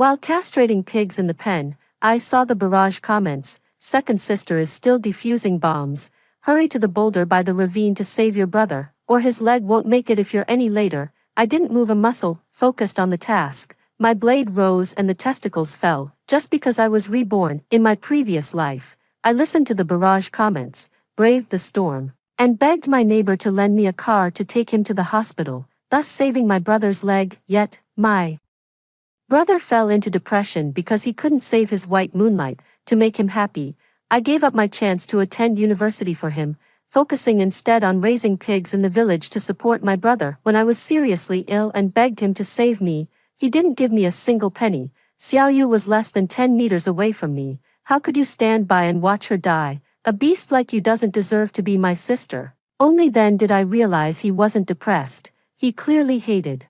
While castrating pigs in the pen, I saw the barrage comments. Second sister is still defusing bombs. Hurry to the boulder by the ravine to save your brother, or his leg won't make it if you're any later. I didn't move a muscle, focused on the task. My blade rose and the testicles fell, just because I was reborn in my previous life. I listened to the barrage comments, braved the storm, and begged my neighbor to lend me a car to take him to the hospital, thus saving my brother's leg. Yet, my brother fell into depression because he couldn't save his white moonlight. To make him happy, I gave up my chance to attend university for him, focusing instead on raising pigs in the village to support my brother when I was seriously ill, and begged him to save me. He didn't give me a single penny. Xiaoyu was less than 10 meters away from me. How could you stand by and watch her die? A beast like you doesn't deserve to be my sister. Only then did I realize he wasn't depressed. He clearly hated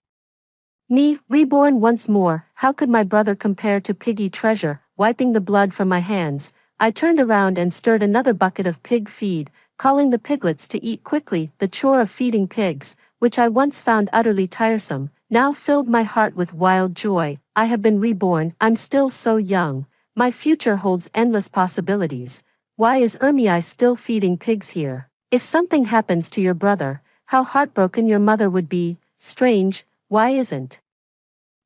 me, reborn once more. How could my brother compare to piggy treasure? Wiping the blood from my hands, I turned around and stirred another bucket of pig feed, calling the piglets to eat quickly. The chore of feeding pigs, which I once found utterly tiresome, now filled my heart with wild joy. I have been reborn. I'm still so young. My future holds endless possibilities. Why is Ermiai still feeding pigs here? If something happens to your brother, how heartbroken your mother would be. Strange, why isn't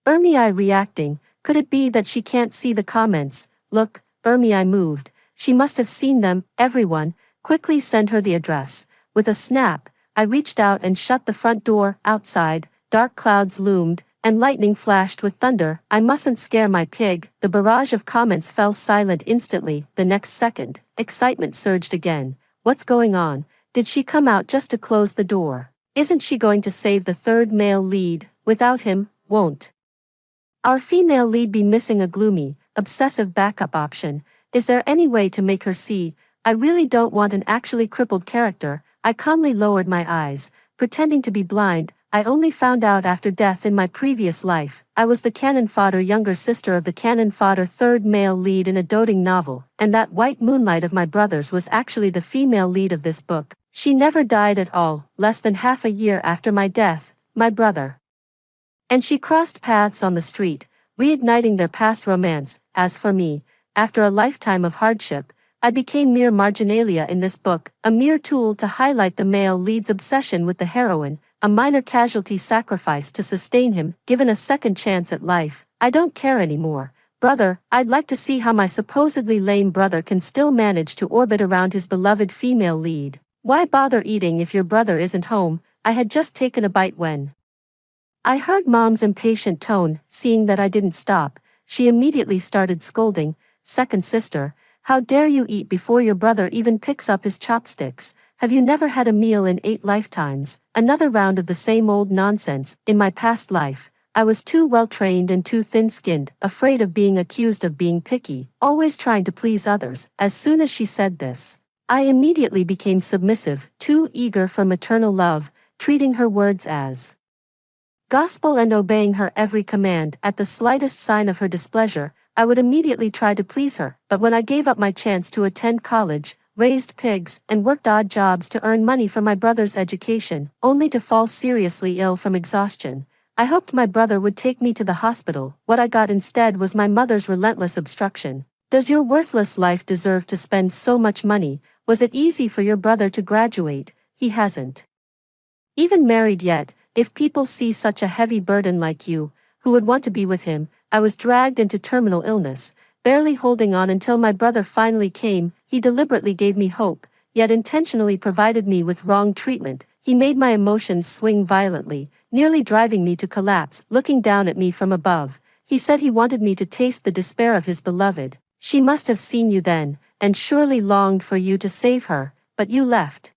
Ermiai reacting? Could it be that she can't see the comments? Look, Ermiai moved. She must have seen them. Everyone, quickly send her the address. With a snap, I reached out and shut the front door. Outside, dark clouds loomed, and lightning flashed with thunder. I mustn't scare my pig. The barrage of comments fell silent instantly. The next second, excitement surged again. What's going on? Did she come out just to close the door? Isn't she going to save the third male lead? Without him, won't our female lead be missing a gloomy, obsessive backup option? Is there any way to make her see? I really don't want an actually crippled character. I calmly lowered my eyes, pretending to be blind. I only found out after death in my previous life. I was the cannon fodder younger sister of the cannon fodder third male lead in a doting novel, and that white moonlight of my brother's was actually the female lead of this book. She never died at all. Less than half a year after my death, my brother and she crossed paths on the street, reigniting their past romance. As for me, after a lifetime of hardship, I became mere marginalia in this book, a mere tool to highlight the male lead's obsession with the heroine, a minor casualty sacrificed to sustain him. Given a second chance at life, I don't care anymore. Brother, I'd like to see how my supposedly lame brother can still manage to orbit around his beloved female lead. Why bother eating if your brother isn't home? I had just taken a bite when I heard Mom's impatient tone. Seeing that I didn't stop, she immediately started scolding. Second sister, how dare you eat before your brother even picks up his chopsticks? Have you never had a meal in 8 lifetimes? Another round of the same old nonsense. In my past life, I was too well trained and too thin-skinned, afraid of being accused of being picky, always trying to please others. As soon as she said this, I immediately became submissive, too eager for maternal love, treating her words as gospel and obeying her every command. At the slightest sign of her displeasure, I would immediately try to please her. But when I gave up my chance to attend college, raised pigs, and worked odd jobs to earn money for my brother's education, only to fall seriously ill from exhaustion, I hoped my brother would take me to the hospital. What I got instead was my mother's relentless obstruction. Does your worthless life deserve to spend so much money? Was it easy for your brother to graduate? He hasn't even married yet. If people see such a heavy burden like you, who would want to be with him? I was dragged into terminal illness, barely holding on until my brother finally came. He deliberately gave me hope, yet intentionally provided me with wrong treatment. He made my emotions swing violently, nearly driving me to collapse. Looking down at me from above, he said he wanted me to taste the despair of his beloved. She must have seen you then, and surely longed for you to save her, but you left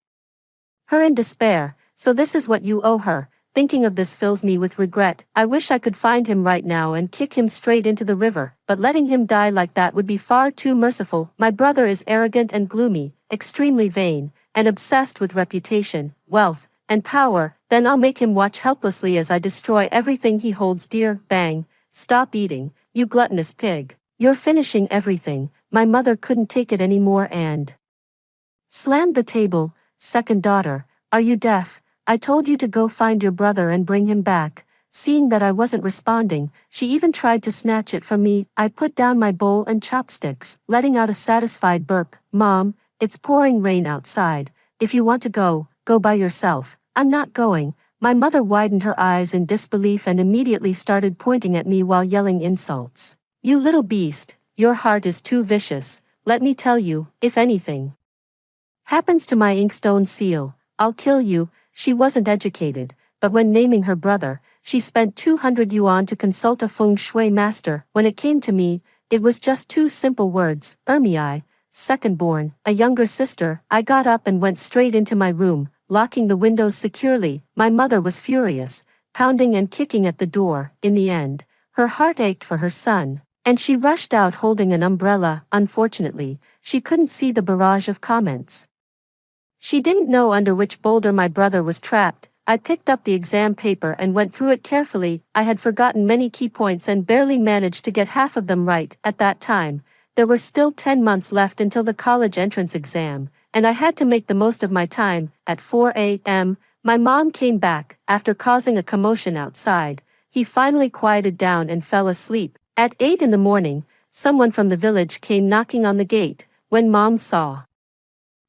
her in despair. So this is what you owe her. Thinking of this fills me with regret. I wish I could find him right now and kick him straight into the river, but letting him die like that would be far too merciful. My brother is arrogant and gloomy, extremely vain, and obsessed with reputation, wealth, and power. Then I'll make him watch helplessly as I destroy everything he holds dear. Bang! Stop eating, you gluttonous pig. You're finishing everything. My mother couldn't take it anymore and slammed the table. Second daughter, are you deaf? I told you to go find your brother and bring him back. Seeing that I wasn't responding, she even tried to snatch it from me. I put down my bowl and chopsticks, letting out a satisfied burp. Mom, it's pouring rain outside. If you want to go, go by yourself. I'm not going. My mother widened her eyes in disbelief and immediately started pointing at me while yelling insults. You little beast, your heart is too vicious. Let me tell you, if anything happens to my inkstone seal, I'll kill you. She wasn't educated, but when naming her brother, she spent 200 yuan to consult a feng shui master. When it came to me, it was just two simple words, Ermiai, second-born, a younger sister. I got up and went straight into my room, locking the windows securely. My mother was furious, pounding and kicking at the door. In the end, her heart ached for her son, and she rushed out holding an umbrella. Unfortunately, she couldn't see the barrage of comments. She didn't know under which boulder my brother was trapped. I picked up the exam paper and went through it carefully. I had forgotten many key points and barely managed to get half of them right. At that time, there were still 10 months left until the college entrance exam, and I had to make the most of my time. At 4 a.m., my mom came back. After causing a commotion outside, he finally quieted down and fell asleep. At 8 in the morning, someone from the village came knocking on the gate. When Mom saw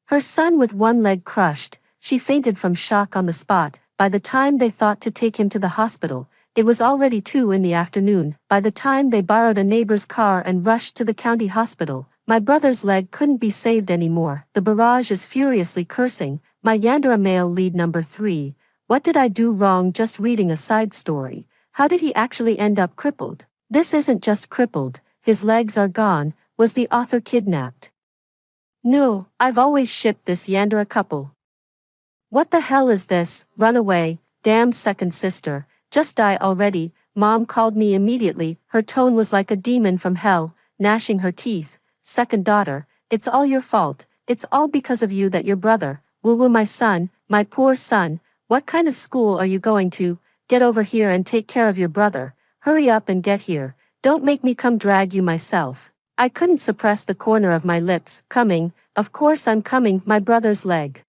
her son with one leg crushed, she fainted from shock on the spot. By the time they thought to take him to the hospital, it was already 2 in the afternoon. By the time they borrowed a neighbor's car and rushed to the county hospital, my brother's leg couldn't be saved anymore. The barrage is furiously cursing. My Yandera male lead number 3. What did I do wrong? Just reading a side story. How did he actually end up crippled? This isn't just crippled, his legs are gone. Was the author kidnapped? No, I've always shipped this Yandera couple. What the hell is this? Run away, damn second sister, just die already. Mom called me immediately. Her tone was like a demon from hell, gnashing her teeth. Second daughter, it's all your fault. It's all because of you that your brother, woo-woo my son, my poor son. What kind of school are you going to? Get over here and take care of your brother. Hurry up and get here. Don't make me come drag you myself. I couldn't suppress the corner of my lips. Coming, of course I'm coming. My brother's leg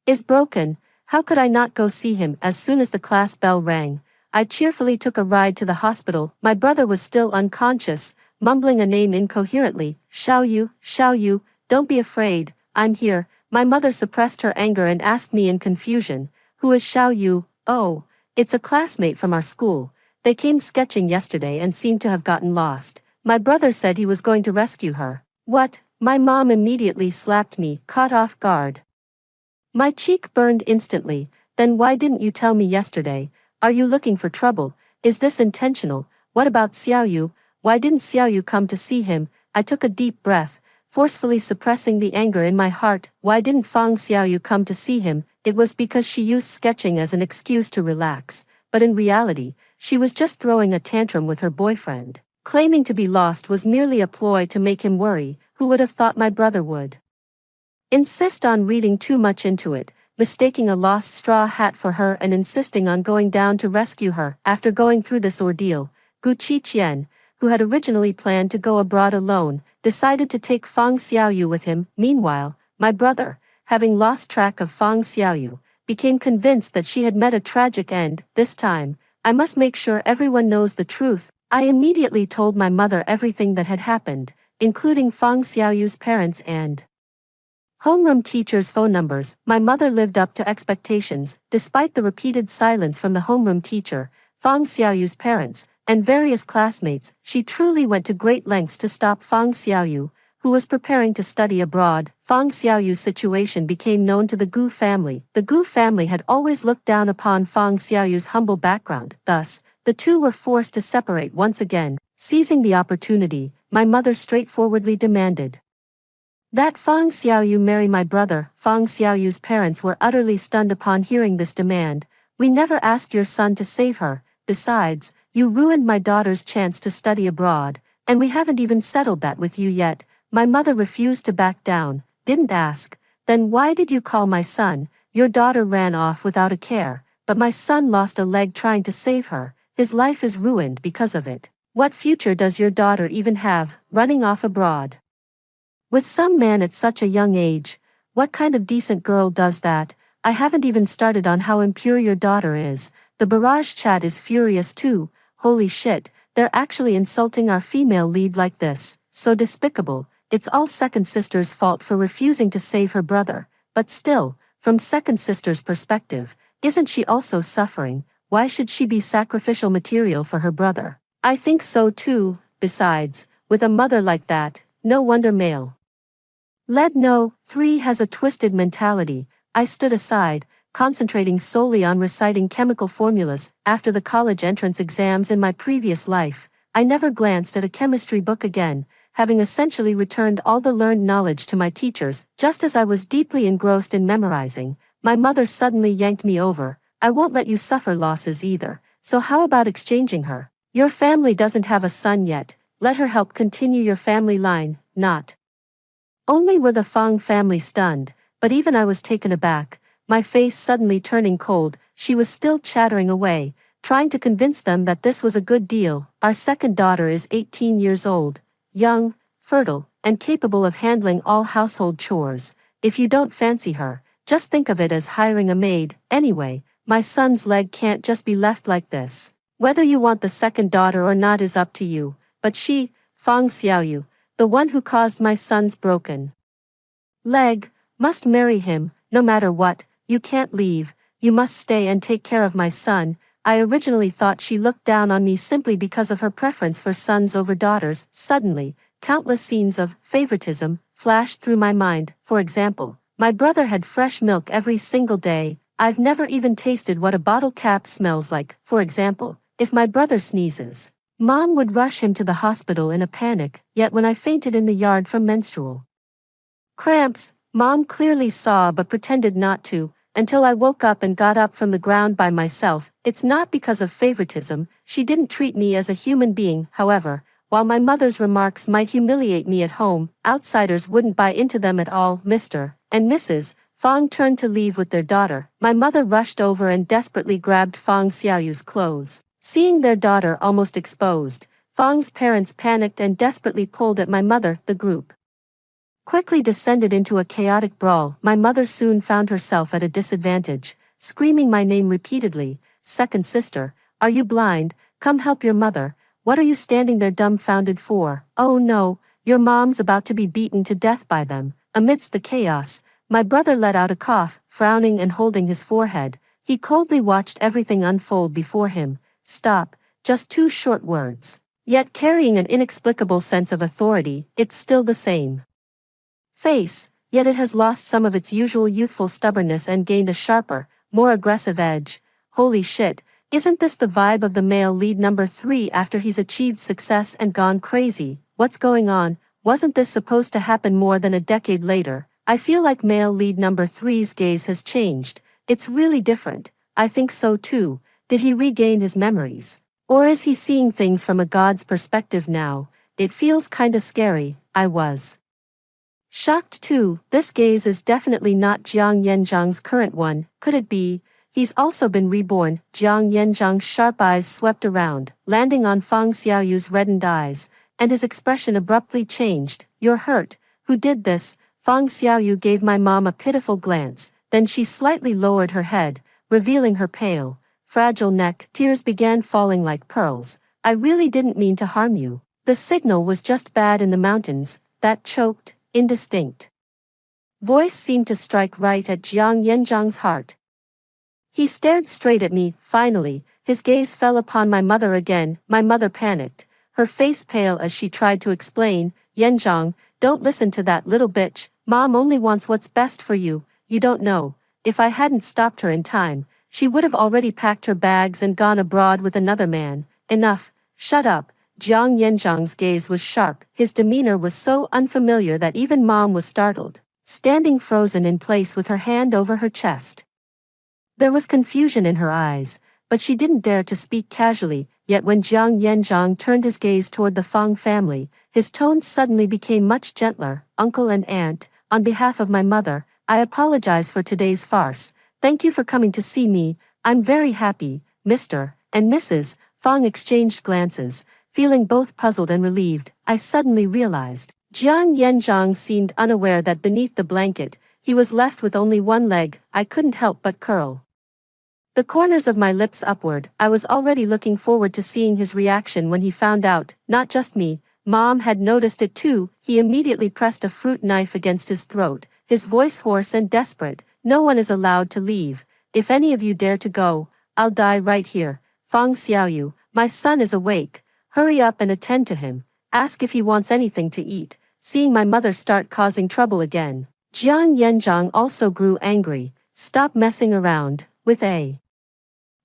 is broken. How could I not go see him? As soon as the class bell rang, I cheerfully took a ride to the hospital. My brother was still unconscious, mumbling a name incoherently. Xiao Yu, don't be afraid, I'm here. My mother suppressed her anger and asked me in confusion, who is Xiao Yu? Oh, it's a classmate from our school. They came sketching yesterday and seemed to have gotten lost. My brother said he was going to rescue her. What? My mom immediately slapped me, caught off guard. My cheek burned instantly. Then why didn't you tell me yesterday? Are you looking for trouble? Is this intentional? What about Xiao Yu? Why didn't Xiao Yu come to see him? I took a deep breath, forcefully suppressing the anger in my heart. Why didn't Fang Xiao Yu come to see him? It was because she used sketching as an excuse to relax, but in reality, she was just throwing a tantrum with her boyfriend. Claiming to be lost was merely a ploy to make him worry. Who would have thought my brother would insist on reading too much into it, mistaking a lost straw hat for her and insisting on going down to rescue her? After going through this ordeal, Gu Qiqian, who had originally planned to go abroad alone, decided to take Fang Xiaoyu with him. Meanwhile, my brother, having lost track of Fang Xiaoyu, became convinced that she had met a tragic end. This time, I must make sure everyone knows the truth. I immediately told my mother everything that had happened, including Fang Xiaoyu's parents and homeroom teachers' phone numbers. My mother lived up to expectations, despite the repeated silence from the homeroom teacher, Fang Xiaoyu's parents, and various classmates. She truly went to great lengths to stop Fang Xiaoyu, who was preparing to study abroad. Fang Xiaoyu's situation became known to the Gu family. The Gu family had always looked down upon Fang Xiaoyu's humble background. Thus, the two were forced to separate once again. Seizing the opportunity, my mother straightforwardly demanded that Fang Xiaoyu marry my brother. Fang Xiaoyu's parents were utterly stunned upon hearing this demand. We never asked your son to save her. Besides, you ruined my daughter's chance to study abroad, and we haven't even settled that with you yet. My mother refused to back down. Didn't ask. Then why did you call my son? Your daughter ran off without a care, but my son lost a leg trying to save her. His life is ruined because of it. What future does your daughter even have, running off abroad with some man at such a young age? What kind of decent girl does that? I haven't even started on how impure your daughter is. The barrage chat is furious too. Holy shit, they're actually insulting our female lead like this. So despicable. It's all second sister's fault for refusing to save her brother. But still, from second sister's perspective, isn't she also suffering? Why should she be sacrificial material for her brother? I think so too. Besides, with a mother like that, no wonder male lead no. 3 has a twisted mentality. I stood aside, concentrating solely on reciting chemical formulas. After the college entrance exams in my previous life, I never glanced at a chemistry book again, having essentially returned all the learned knowledge to my teachers. Just as I was deeply engrossed in memorizing, my mother suddenly yanked me over. I won't let you suffer losses either, so how about exchanging her? Your family doesn't have a son yet, let her help continue your family line. Not only were the Fang family stunned, but even I was taken aback, my face suddenly turning cold. She was still chattering away, trying to convince them that this was a good deal. Our second daughter is 18 years old, young, fertile, and capable of handling all household chores. If you don't fancy her, just think of it as hiring a maid. Anyway, my son's leg can't just be left like this. Whether you want the second daughter or not is up to you, but she, Fang Xiaoyu, the one who caused my son's broken leg, must marry him. No matter what, you can't leave, you must stay and take care of my son. I originally thought she looked down on me simply because of her preference for sons over daughters. Suddenly, countless scenes of favoritism flashed through my mind. For example, my brother had fresh milk every single day. I've never even tasted what a bottle cap smells like. For example, if my brother sneezes, Mom would rush him to the hospital in a panic. Yet when I fainted in the yard from menstrual cramps, Mom clearly saw but pretended not to, until I woke up and got up from the ground by myself. It's not because of favoritism, she didn't treat me as a human being. However, while my mother's remarks might humiliate me at home, outsiders wouldn't buy into them at all. Mr. and Mrs. Fang turned to leave with their daughter. My mother rushed over and desperately grabbed Fang Xiaoyu's clothes. Seeing their daughter almost exposed, Fang's parents panicked and desperately pulled at my mother. The group quickly descended into a chaotic brawl. My mother soon found herself at a disadvantage, screaming my name repeatedly. Second sister, are you blind? Come help your mother. What are you standing there dumbfounded for? Oh no, your mom's about to be beaten to death by them. Amidst the chaos, my brother let out a cough, frowning and holding his forehead. He coldly watched everything unfold before him. Stop, just 2 short words. Yet carrying an inexplicable sense of authority, it's still the same face, yet it has lost some of its usual youthful stubbornness and gained a sharper, more aggressive edge. Holy shit, isn't this the vibe of the male lead number 3 after he's achieved success and gone crazy? What's going on? Wasn't this supposed to happen more than a decade later? I feel like male lead number 3's gaze has changed. It's really different. I think so too. Did he regain his memories? Or is he seeing things from a god's perspective now? It feels kinda scary. I was shocked too. This gaze is definitely not Jiang Yanzhang's current one. Could it be? He's also been reborn. Jiang Yanzhang's sharp eyes swept around, landing on Fang Xiaoyu's reddened eyes, and his expression abruptly changed. You're hurt. Who did this? Fang Xiaoyu gave my mom a pitiful glance, then she slightly lowered her head, revealing her pale, fragile neck. Tears began falling like pearls. I really didn't mean to harm you. The signal was just bad in the mountains. That choked, indistinct voice seemed to strike right at Jiang Yanzhang's heart. He stared straight at me. Finally, his gaze fell upon my mother again. My mother panicked, her face pale as she tried to explain. Yanzhang, don't listen to that little bitch. Mom only wants what's best for you. You don't know. If I hadn't stopped her in time, she would have already packed her bags and gone abroad with another man. Enough. Shut up. Jiang Yanzhang's gaze was sharp. His demeanor was so unfamiliar that even Mom was startled, standing frozen in place with her hand over her chest. There was confusion in her eyes, but she didn't dare to speak casually. Yet when Jiang Yanzhang turned his gaze toward the Fang family, his tone suddenly became much gentler. Uncle and aunt, on behalf of my mother, I apologize for today's farce. Thank you for coming to see me. I'm very happy. Mr. and Mrs. Fang exchanged glances, feeling both puzzled and relieved. I suddenly realized Jiang Yanzhang seemed unaware that beneath the blanket, he was left with only one leg. I couldn't help but curl The corners of my lips upward. I was already looking forward to seeing his reaction when he found out, not just me. Mom had noticed it too. He immediately pressed a fruit knife against his throat, his voice hoarse and desperate. No one is allowed to leave. If any of you dare to go, I'll die right here. Fang Xiaoyu, my son is awake. Hurry up and attend to him. Ask if he wants anything to eat. Seeing my mother start causing trouble again, Jiang Yanzhang also grew angry. Stop messing around. With a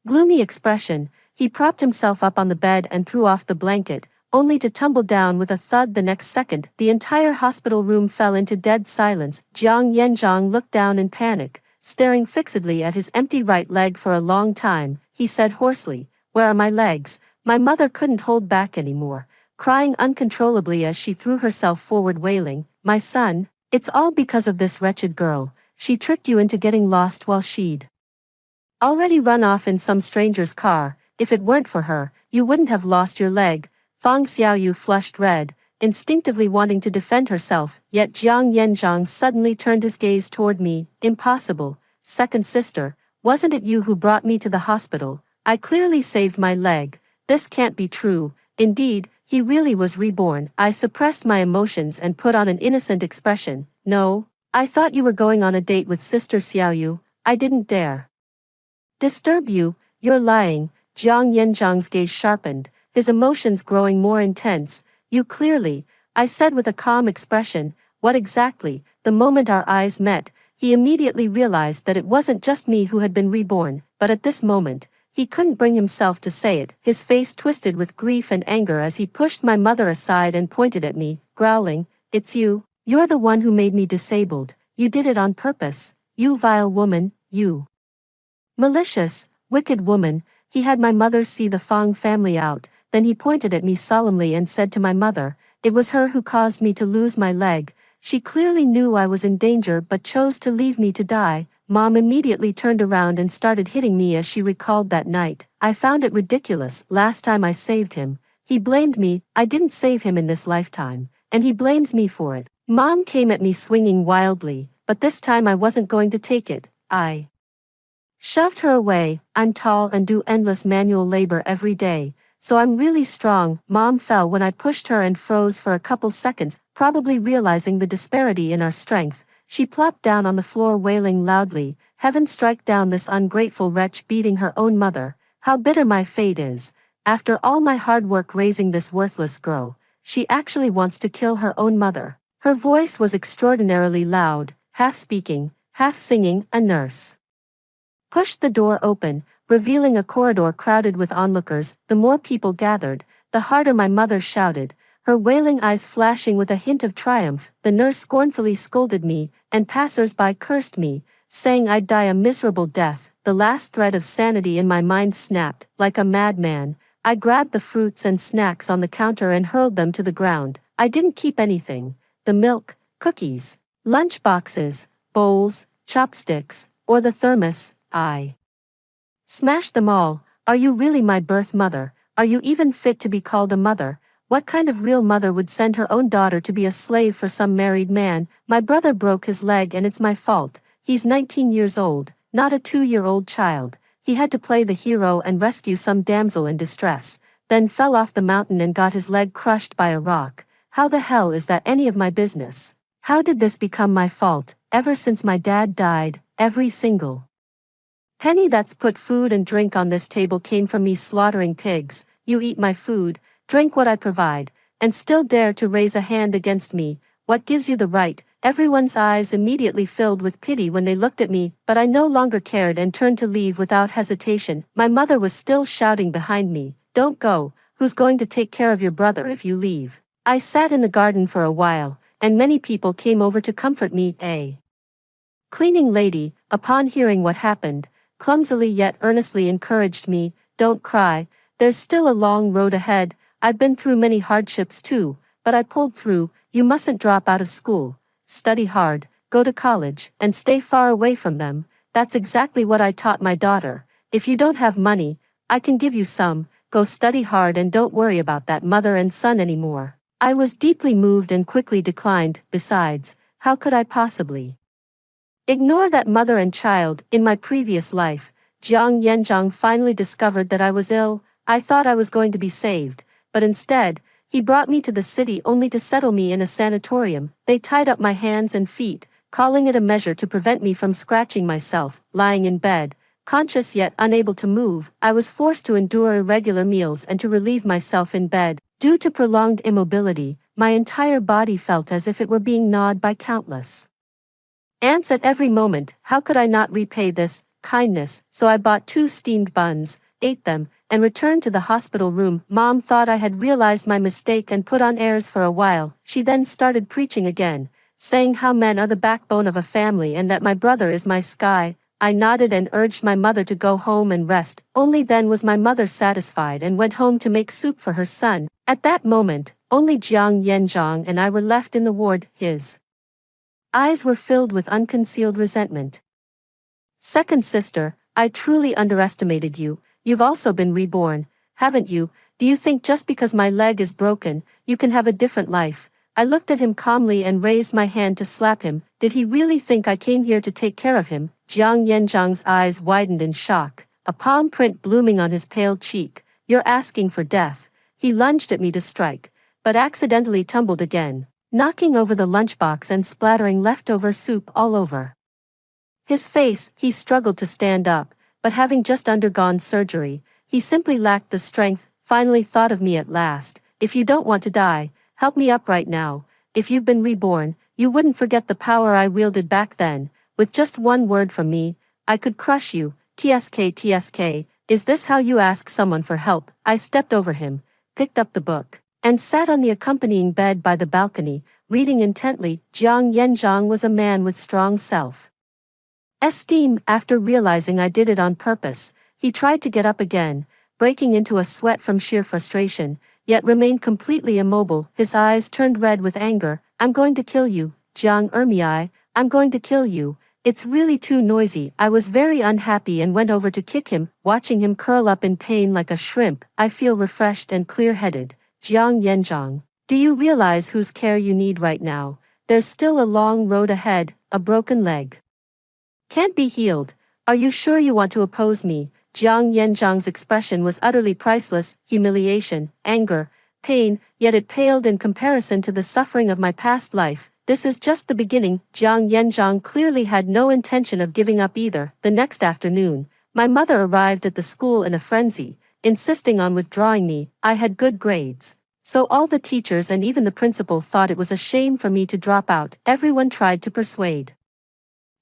gloomy expression, he propped himself up on the bed and threw off the blanket, only to tumble down with a thud the next second. The entire hospital room fell into dead silence. Jiang Yanzhang looked down in panic, staring fixedly at his empty right leg for a long time. He said hoarsely, "Where are my legs?" My mother couldn't hold back anymore, crying uncontrollably as she threw herself forward wailing, "My son, it's all because of this wretched girl. She tricked you into getting lost while she'd already run off in some stranger's car. If it weren't for her, you wouldn't have lost your leg." Fang Xiaoyu flushed red, instinctively wanting to defend herself, yet Jiang Yanzhang suddenly turned his gaze toward me. "Impossible. Second sister, wasn't it you who brought me to the hospital? I clearly saved my leg. This can't be true." Indeed, he really was reborn. I suppressed my emotions and put on an innocent expression. "No, I thought you were going on a date with Sister Xiaoyu. I didn't dare disturb you. You're lying." Jiang Yanzhang's gaze sharpened, his emotions growing more intense. "You clearly," I said with a calm expression. "What exactly?" The moment our eyes met, he immediately realized that it wasn't just me who had been reborn, but at this moment, he couldn't bring himself to say it. His face twisted with grief and anger as he pushed my mother aside and pointed at me, growling, "It's you. You're the one who made me disabled. You did it on purpose. You vile woman, you malicious, wicked woman." He had my mother see the Fang family out, then he pointed at me solemnly and said to my mother, "It was her who caused me to lose my leg. She clearly knew I was in danger but chose to leave me to die." Mom immediately turned around and started hitting me as she recalled that night. "I found it ridiculous. Last time I saved him, he blamed me. I didn't save him in this lifetime, and he blames me for it." Mom came at me swinging wildly, but this time I wasn't going to take it. I shoved her away. "I'm tall and do endless manual labor every day, so I'm really strong." Mom fell when I pushed her and froze for a couple seconds, probably realizing the disparity in our strength. She plopped down on the floor wailing loudly, "Heaven strike down this ungrateful wretch beating her own mother. How bitter my fate is. After all my hard work raising this worthless girl, she actually wants to kill her own mother." Her voice was extraordinarily loud, half speaking, half singing. A nurse pushed the door open, revealing a corridor crowded with onlookers. The more people gathered, the harder my mother shouted, her wailing eyes flashing with a hint of triumph. The nurse scornfully scolded me, and passers-by cursed me, saying I'd die a miserable death. The last thread of sanity in my mind snapped. Like a madman, I grabbed the fruits and snacks on the counter and hurled them to the ground. I didn't keep anything. The milk, cookies, lunch boxes, bowls, chopsticks, or the thermos. I smashed them all. Are you really my birth mother? Are you even fit to be called a mother? What kind of real mother would send her own daughter to be a slave for some married man? My brother broke his leg and it's my fault. He's 19 years old, not a 2-year-old child. He had to play the hero and rescue some damsel in distress, then fell off the mountain and got his leg crushed by a rock. How the hell is that any of my business? How did this become my fault? Ever since my dad died, every single penny that's put food and drink on this table came from me slaughtering pigs. You eat my food, drink what I provide, and still dare to raise a hand against me. What gives you the right? Everyone's eyes immediately filled with pity when they looked at me, but I no longer cared and turned to leave without hesitation. My mother was still shouting behind me, "Don't go. Who's going to take care of your brother if you leave?" I sat in the garden for a while, and many people came over to comfort me. A cleaning lady, upon hearing what happened, clumsily yet earnestly encouraged me, "Don't cry. There's still a long road ahead. I've been through many hardships too, but I pulled through. You mustn't drop out of school. Study hard, go to college, and stay far away from them." That's exactly what I taught my daughter. If you don't have money, I can give you some. Go study hard and don't worry about that mother and son anymore. I was deeply moved and quickly declined. Besides, how could I possibly ignore that mother and child? In my previous life, Jiang Yanzhang finally discovered that I was ill. I thought I was going to be saved, but instead, he brought me to the city only to settle me in a sanatorium. They tied up my hands and feet, calling it a measure to prevent me from scratching myself. Lying in bed, conscious yet unable to move, I was forced to endure irregular meals and to relieve myself in bed. Due to prolonged immobility, my entire body felt as if it were being gnawed by countless ants at every moment. How could I not repay this kindness? So I bought 2 steamed buns, ate them, and returned to the hospital room. Mom thought I had realized my mistake and put on airs for a while. She then started preaching again, saying how men are the backbone of a family and that my brother is my sky. I nodded and urged my mother to go home and rest. Only then was my mother satisfied and went home to make soup for her son. At that moment, only Jiang Yanzhang and I were left in the ward. His eyes were filled with unconcealed resentment. Second sister, I truly underestimated you. You've also been reborn, haven't you? Do you think just because my leg is broken, you can have a different life? I looked at him calmly and raised my hand to slap him. Did he really think I came here to take care of him? Jiang Yanzhang's eyes widened in shock, a palm print blooming on his pale cheek. You're asking for death. He lunged at me to strike, but accidentally tumbled again, knocking over the lunchbox and splattering leftover soup all over his face. He struggled to stand up, but having just undergone surgery, he simply lacked the strength. Finally thought of me at last. If you don't want to die, help me up right now. If you've been reborn, you wouldn't forget the power I wielded back then. With just one word from me, I could crush you. TSK, is this how you ask someone for help? I stepped over him, picked up the book, and sat on the accompanying bed by the balcony, reading intently. Jiang Yanzhang was a man with strong self-esteem. After realizing I did it on purpose, he tried to get up again, breaking into a sweat from sheer frustration, yet remained completely immobile. His eyes turned red with anger. I'm going to kill you, Jiang Ermiai, I'm going to kill you. It's really too noisy. I was very unhappy and went over to kick him, watching him curl up in pain like a shrimp. I feel refreshed and clear-headed. Jiang Yanzhang, do you realize whose care you need right now? There's still a long road ahead. A broken leg can't be healed. Are you sure you want to oppose me? Jiang Yanzhang's expression was utterly priceless. Humiliation, anger, pain, yet it paled in comparison to the suffering of my past life. This is just the beginning. Jiang Yanzhang clearly had no intention of giving up either. The next afternoon, my mother arrived at the school in a frenzy, insisting on withdrawing me. I had good grades, so all the teachers and even the principal thought it was a shame for me to drop out. Everyone tried to persuade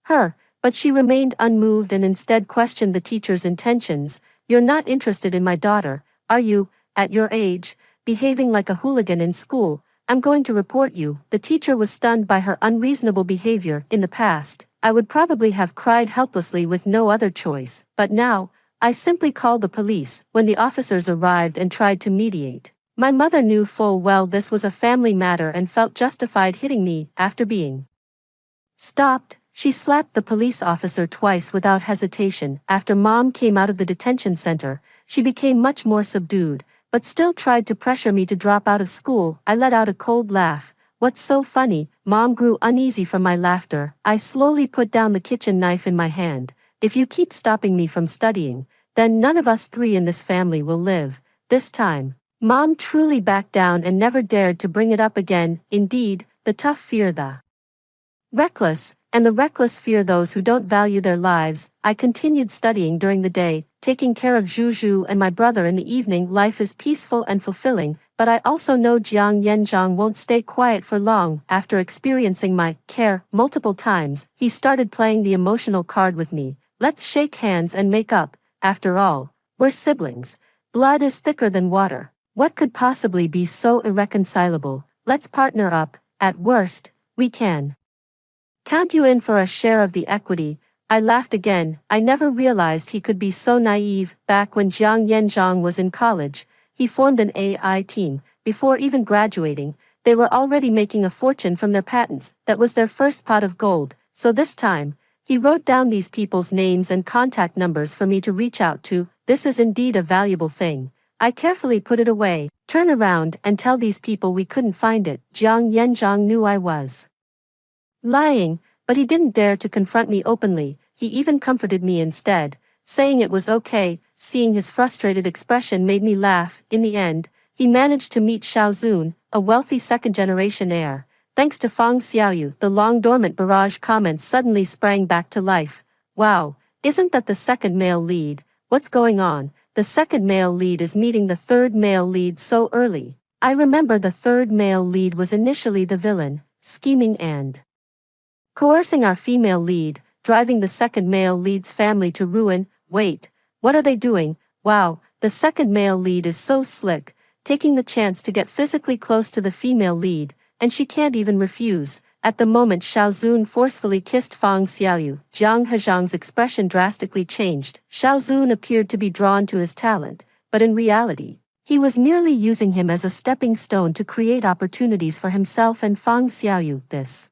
her, but she remained unmoved and instead questioned the teacher's intentions. You're not interested in my daughter, are you? At your age, behaving like a hooligan in school, I'm going to report you. The teacher was stunned by her unreasonable behavior. In the past, I would probably have cried helplessly with no other choice, but now, I simply called the police. When the officers arrived and tried to mediate, my mother knew full well this was a family matter and felt justified hitting me. After being stopped, she slapped the police officer twice without hesitation. After Mom came out of the detention center, she became much more subdued, but still tried to pressure me to drop out of school. I let out a cold laugh. What's so funny? Mom grew uneasy from my laughter. I slowly put down the kitchen knife in my hand. If you keep stopping me from studying, then none of us three in this family will live. This time, Mom truly backed down and never dared to bring it up again. Indeed, the tough fear the reckless, and the reckless fear those who don't value their lives. I continued studying during the day, taking care of Zhu and my brother in the evening. Life is peaceful and fulfilling, but I also know Jiang Yanzhang won't stay quiet for long. After experiencing my care multiple times, he started playing the emotional card with me. Let's shake hands and make up. After all, we're siblings. Blood is thicker than water. What could possibly be so irreconcilable? Let's partner up. At worst, we can count you in for a share of the equity. I laughed again. I never realized he could be so naive. Back when Jiang Yanzhang was in college, he formed an AI team. Before even graduating, they were already making a fortune from their patents. That was their first pot of gold. So this time, he wrote down these people's names and contact numbers for me to reach out to. This is indeed a valuable thing. I carefully put it away. Turn around and tell these people we couldn't find it. Jiang Yanzhang knew I was lying, but he didn't dare to confront me openly. He even comforted me instead, saying it was okay. Seeing his frustrated expression made me laugh. In the end, he managed to meet Xiaozun, a wealthy second-generation heir. Thanks to Fang Xiaoyu, the long-dormant barrage comments suddenly sprang back to life. Wow, isn't that the second male lead? What's going on? The second male lead is meeting the third male lead so early. I remember the third male lead was initially the villain, scheming and coercing our female lead, driving the second male lead's family to ruin. Wait, what are they doing? Wow, the second male lead is so slick, taking the chance to get physically close to the female lead, and she can't even refuse. At the moment Xiaozun forcefully kissed Fang Xiaoyu, Jiang Hezhang's expression drastically changed. Xiaozun appeared to be drawn to his talent, but in reality, he was merely using him as a stepping stone to create opportunities for himself and Fang Xiaoyu. This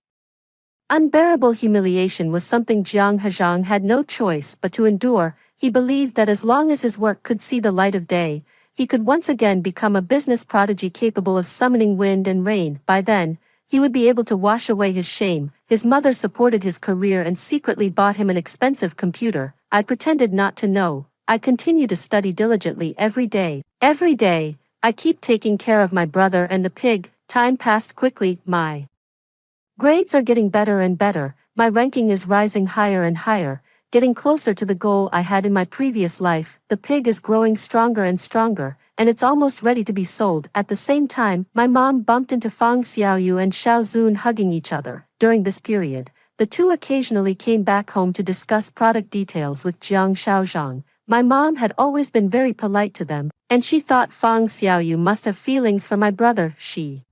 unbearable humiliation was something Jiang Hezhang had no choice but to endure. He believed that as long as his work could see the light of day, he could once again become a business prodigy capable of summoning wind and rain. By then, he would be able to wash away his shame. His mother supported his career and secretly bought him an expensive computer. I pretended not to know. I continue to study diligently every day. Every day, I keep taking care of my brother and the pig. Time passed quickly. My grades are getting better and better. My ranking is rising higher and higher, getting closer to the goal I had in my previous life. The pig is growing stronger and stronger, and it's almost ready to be sold. At the same time, my mom bumped into Fang Xiaoyu and Xiaozun hugging each other. During this period, the two occasionally came back home to discuss product details with Jiang Xiaozhang. My mom had always been very polite to them, and she thought Fang Xiaoyu must have feelings for my brother. She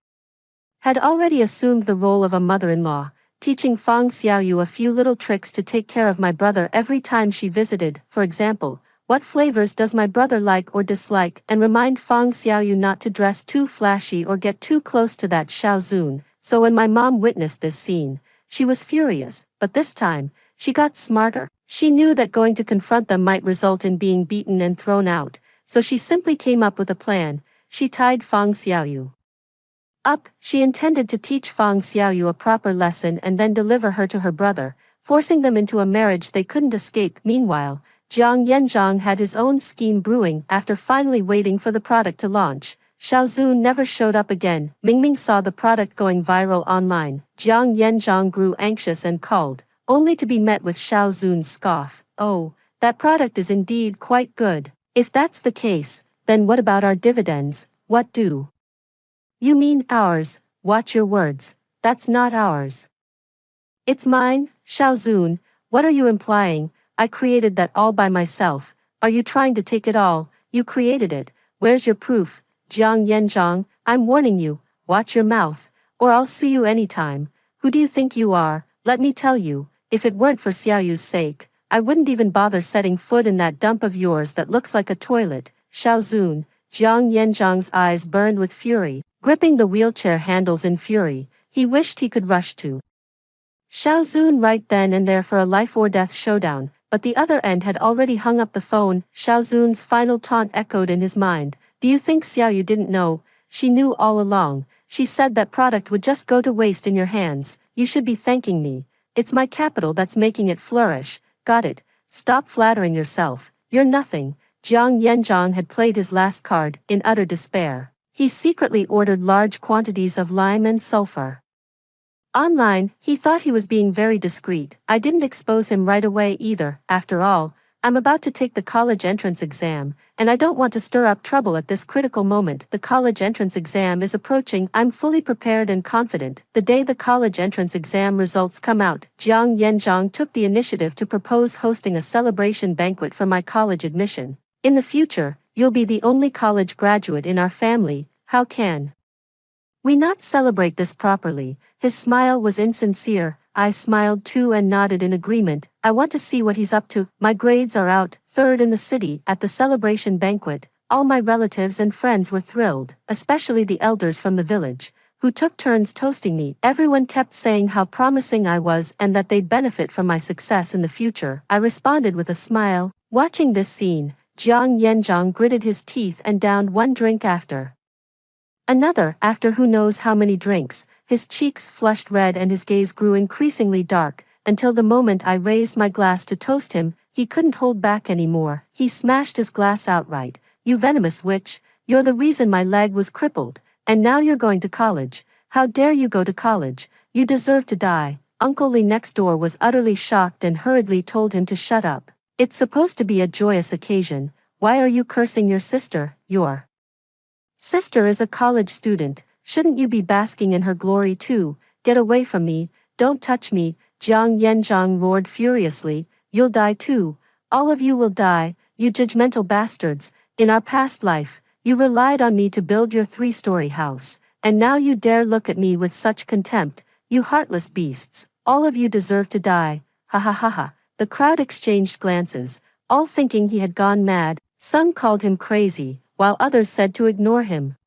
had already assumed the role of a mother-in-law, teaching Fang Xiaoyu a few little tricks to take care of my brother every time she visited. For example, what flavors does my brother like or dislike, and remind Fang Xiaoyu not to dress too flashy or get too close to that Xiaozun. So when my mom witnessed this scene, she was furious, but this time, she got smarter. She knew that going to confront them might result in being beaten and thrown out, so she simply came up with a plan. She tied Fang Xiaoyu up. She intended to teach Fang Xiaoyu a proper lesson and then deliver her to her brother, forcing them into a marriage they couldn't escape. Meanwhile, Jiang Yanzhang had his own scheme brewing. After finally waiting for the product to launch, Xiaozun never showed up again. Mingming saw the product going viral online. Jiang Yanzhang grew anxious and called, only to be met with Xiaozun's scoff. Oh, that product is indeed quite good. If that's the case, then what about our dividends? What do you mean ours? Watch your words. That's not ours. It's mine. Xiaozun, what are you implying? I created that all by myself. Are you trying to take it all? You created it. Where's your proof? Jiang Yanzhang, I'm warning you, watch your mouth, or I'll sue you anytime. Who do you think you are? Let me tell you, if it weren't for Xiaoyu's sake, I wouldn't even bother setting foot in that dump of yours that looks like a toilet. Xiaozun, Jiang Yanzhang's eyes burned with fury. Gripping the wheelchair handles in fury, he wished he could rush to Xiaozun right then and there for a life-or-death showdown, but the other end had already hung up the phone. Xiaozun's final taunt echoed in his mind. Do you think Xiaoyu didn't know? She knew all along. She said that product would just go to waste in your hands. You should be thanking me. It's my capital that's making it flourish. Got it. Stop flattering yourself. You're nothing. Jiang Yanzhang had played his last card. In utter despair, he secretly ordered large quantities of lime and sulfur. Online, he thought he was being very discreet. I didn't expose him right away either. After all, I'm about to take the college entrance exam, and I don't want to stir up trouble at this critical moment. The college entrance exam is approaching. I'm fully prepared and confident. The day the college entrance exam results come out, Jiang Yanzhang took the initiative to propose hosting a celebration banquet for my college admission. In the future, you'll be the only college graduate in our family. How can we not celebrate this properly? His smile was insincere. I smiled too and nodded in agreement. I want to see what he's up to. My grades are out, third in the city. At the celebration banquet, all my relatives and friends were thrilled, especially the elders from the village, who took turns toasting me. Everyone kept saying how promising I was and that they'd benefit from my success in the future. I responded with a smile. Watching this scene, Jiang Yanzhang gritted his teeth and downed one drink after another. After who knows how many drinks, his cheeks flushed red and his gaze grew increasingly dark, until the moment I raised my glass to toast him. he couldn't hold back anymore. He smashed his glass outright. You venomous witch, you're the reason my leg was crippled, and now you're going to college. How dare you go to college? You deserve to die. Uncle Lee next door was utterly shocked and hurriedly told him to shut up. It's supposed to be a joyous occasion. Why are you cursing your sister? Your sister is a college student. Shouldn't you be basking in her glory too? Get away from me. Don't touch me. Jiang Yanjiang roared furiously. You'll die too. All of you will die, you judgmental bastards. In our past life, you relied on me to build your 3-story house, and now you dare look at me with such contempt. You heartless beasts. All of you deserve to die. Ha ha ha ha. The crowd exchanged glances, all thinking he had gone mad. Some called him crazy, while others said to ignore him.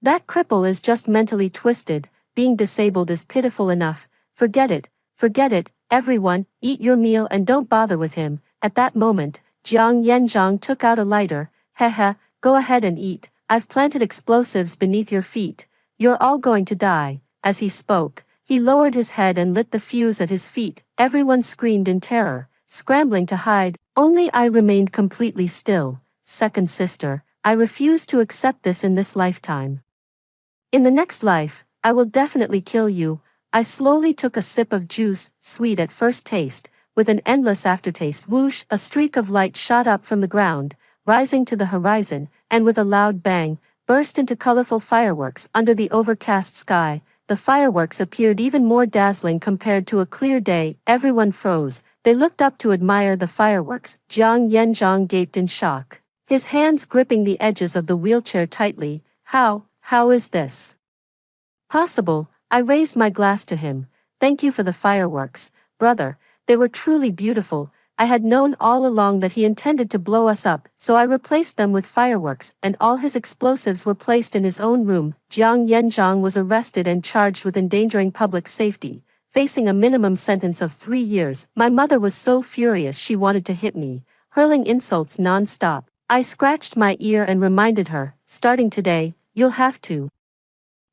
That cripple is just mentally twisted. Being disabled is pitiful enough. Forget it. Forget it. Everyone, eat your meal and don't bother with him. At that moment, Jiang Yanjiang took out a lighter. Heh, go ahead and eat. I've planted explosives beneath your feet. You're all going to die. As he spoke, he lowered his head and lit the fuse at his feet. Everyone screamed in terror, scrambling to hide. Only I remained completely still. Second sister, I refuse to accept this in this lifetime. In the next life, I will definitely kill you. I slowly took a sip of juice, sweet at first taste, with an endless aftertaste. Whoosh, a streak of light shot up from the ground, rising to the horizon, and with a loud bang, burst into colorful fireworks under the overcast sky. The fireworks appeared even more dazzling compared to a clear day. Everyone froze. They looked up to admire the fireworks. Jiang Yanjiang gaped in shock, his hands gripping the edges of the wheelchair tightly. How is this possible? I raised my glass to him. Thank you for the fireworks, brother. They were truly beautiful. I had known all along that he intended to blow us up, so I replaced them with fireworks, and all his explosives were placed in his own room. Jiang Yanjiang was arrested and charged with endangering public safety, facing a minimum sentence of 3 years. My mother was so furious she wanted to hit me, hurling insults non-stop. I scratched my ear and reminded her, starting today, you'll have to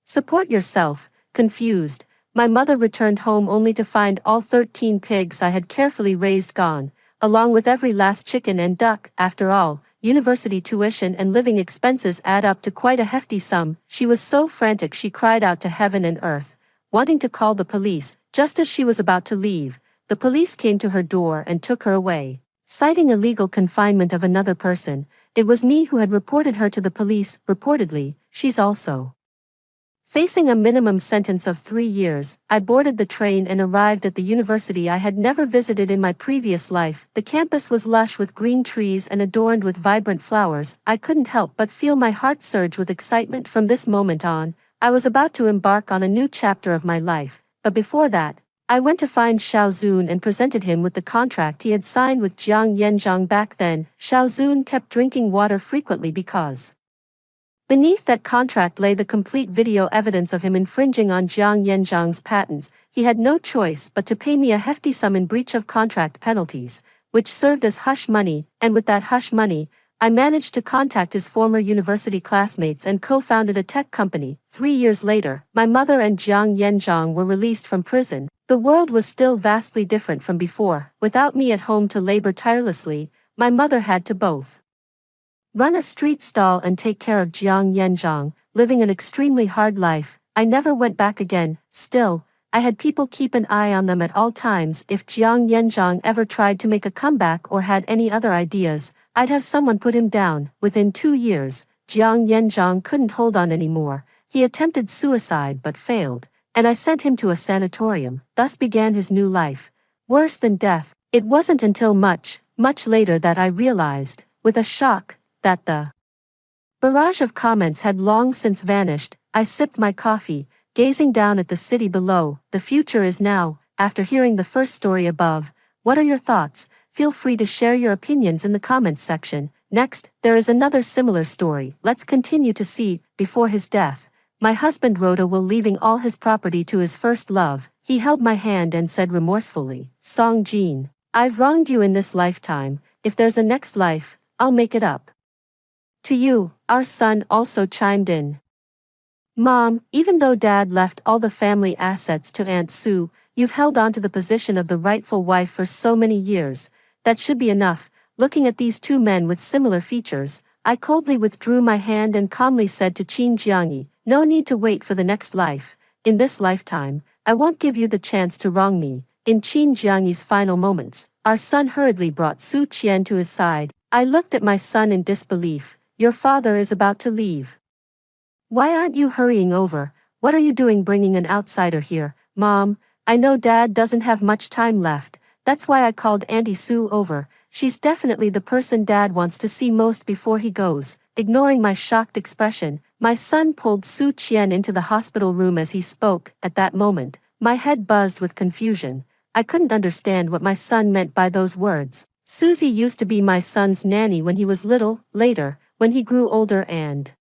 support yourself. Confused, my mother returned home only to find all 13 pigs I had carefully raised gone, along with every last chicken and duck. After all, university tuition and living expenses add up to quite a hefty sum. She was so frantic she cried out to heaven and earth, wanting to call the police. Just as she was about to leave, the police came to her door and took her away. Citing illegal confinement of another person, it was me who had reported her to the police. Reportedly, she's also facing a minimum sentence of 3 years. I boarded the train and arrived at the university I had never visited in my previous life. The campus was lush with green trees and adorned with vibrant flowers. I couldn't help but feel my heart surge with excitement. From this moment on, I was about to embark on a new chapter of my life. But before that, I went to find Xiao Zun and presented him with the contract he had signed with Jiang Yanjiang. Back then, Xiao Zun kept drinking water frequently because beneath that contract lay the complete video evidence of him infringing on Jiang Yanjiang's patents. He had no choice but to pay me a hefty sum in breach of contract penalties, which served as hush money, and with that hush money, I managed to contact his former university classmates and co-founded a tech company. 3 years later, my mother and Jiang Yanjiang were released from prison. The world was still vastly different from before. Without me at home to labor tirelessly, my mother had to both run a street stall and take care of Jiang Yanjiang, living an extremely hard life. I never went back again. Still, I had people keep an eye on them at all times. If Jiang Yanjiang ever tried to make a comeback or had any other ideas, I'd have someone put him down. Within 2 years, Jiang Yanjiang couldn't hold on anymore. He attempted suicide but failed, and I sent him to a sanatorium. Thus began his new life. Worse than death. It wasn't until much later that I realized, with a shock, that the barrage of comments had long since vanished. I sipped my coffee, gazing down at the city below. The future is now. After hearing the first story above, what are your thoughts? Feel free to share your opinions in the comments section. Next, there is another similar story. Let's continue to see. Before his death, my husband wrote a will leaving all his property to his first love. He held my hand and said remorsefully, Song Jin, I've wronged you in this lifetime. If there's a next life, I'll make it up to you. Our son also chimed in. Mom, even though Dad left all the family assets to Aunt Sue, you've held on to the position of the rightful wife for so many years. that should be enough. Looking at these two men with similar features, I coldly withdrew my hand and calmly said to Qin Jiangyi, no need to wait for the next life. In this lifetime, I won't give you the chance to wrong me. In Qin Jiangyi's final moments, our son hurriedly brought Su Qian to his side. I looked at my son in disbelief. Your father is about to leave. Why aren't you hurrying over? What are you doing bringing an outsider here? Mom, I know Dad doesn't have much time left. That's why I called Auntie Sue over. She's definitely the person Dad wants to see most before he goes. Ignoring my shocked expression, my son pulled Su Qian into the hospital room as he spoke. At that moment, my head buzzed with confusion. I couldn't understand what my son meant by those words. Susie used to be my son's nanny when he was little. Later, when he grew older and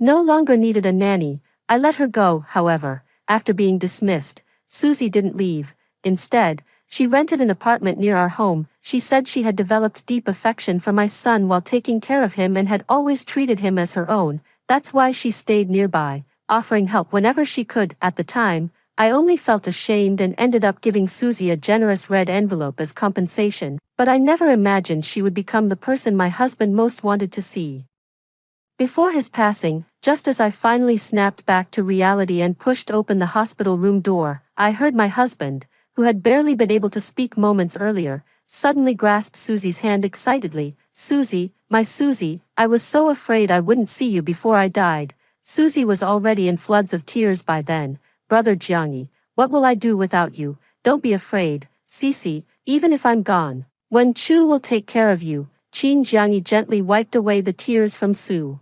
no longer needed a nanny, I let her go. However, after being dismissed, Susie didn't leave. Instead, she rented an apartment near our home. She said she had developed deep affection for my son while taking care of him and had always treated him as her own. That's why she stayed nearby, offering help whenever she could. At the time, I only felt ashamed and ended up giving Susie a generous red envelope as compensation, but I never imagined she would become the person my husband most wanted to see. Before his passing, just as I finally snapped back to reality and pushed open the hospital room door, I heard my husband, who had barely been able to speak moments earlier, suddenly grasp Susie's hand excitedly. Susie, my Susie, I was so afraid I wouldn't see you before I died. Susie was already in floods of tears by then. Brother Jiangyi, what will I do without you? Don't be afraid, Sisi, even if I'm gone. Wen Chu will take care of you. Qin Jiangyi gently wiped away the tears from Su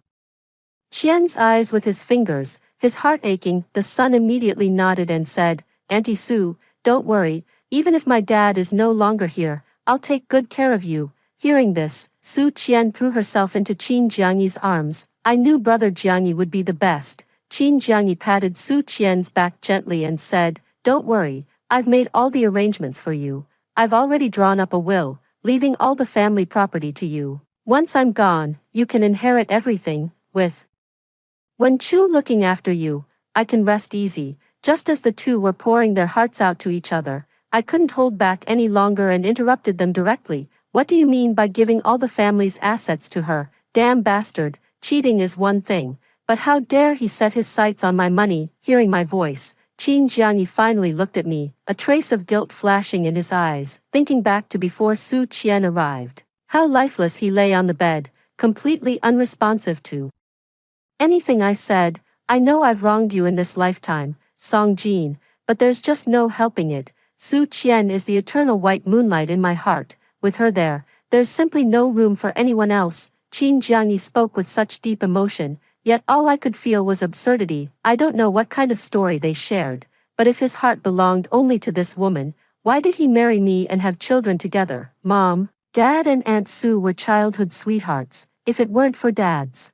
Qian's eyes with his fingers, his heart aching. The son immediately nodded and said, Auntie Su, don't worry, even if my dad is no longer here, I'll take good care of you. Hearing this, Su Qian threw herself into Qin Jiangyi's arms. I knew Brother Jiangyi would be the best. Qin Jiangyi patted Su Qian's back gently and said, don't worry, I've made all the arrangements for you. I've already drawn up a will, leaving all the family property to you. Once I'm gone, you can inherit everything, with Wen Chu looking after you, I can rest easy. Just as the two were pouring their hearts out to each other, I couldn't hold back any longer and interrupted them directly. What do you mean by giving all the family's assets to her? Damn bastard, cheating is one thing, but how dare he set his sights on my money? Hearing my voice, Qin Jiangyi finally looked at me, a trace of guilt flashing in his eyes, thinking back to before Su Qian arrived. How lifeless he lay on the bed, completely unresponsive to anything I said. I know I've wronged you in this lifetime, Song Jin, but there's just no helping it. Su Qian is the eternal white moonlight in my heart. With her there, there's simply no room for anyone else. Qin Jiangyi spoke with such deep emotion, yet all I could feel was absurdity. I don't know what kind of story they shared, but if his heart belonged only to this woman, why did he marry me and have children together? Mom, Dad and Aunt Sue were childhood sweethearts. If it weren't for Dad's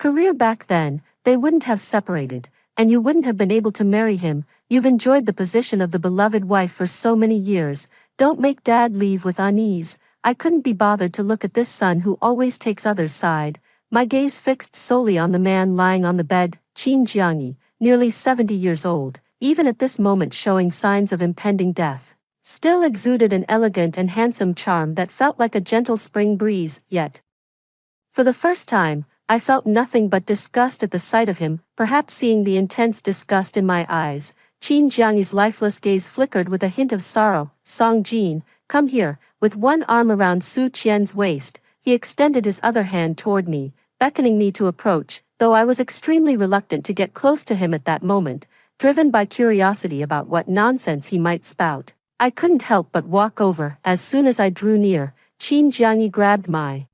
career back then, they wouldn't have separated, and you wouldn't have been able to marry him. You've enjoyed the position of the beloved wife for so many years. Don't make Dad leave with unease. I couldn't be bothered to look at this son who always takes others' side. My gaze fixed solely on the man lying on the bed, Qin Jiangyi, nearly 70 years old, even at this moment showing signs of impending death, still exuded an elegant and handsome charm that felt like a gentle spring breeze. Yet, for the first time, I felt nothing but disgust at the sight of him. Perhaps seeing the intense disgust in my eyes, Qin Jiangyi's lifeless gaze flickered with a hint of sorrow. Song Jin, come here. With one arm around Su Qian's waist, he extended his other hand toward me, beckoning me to approach, though I was extremely reluctant to get close to him at that moment, driven by curiosity about what nonsense he might spout. I couldn't help but walk over. As soon as I drew near, Qin Jiangyi grabbed my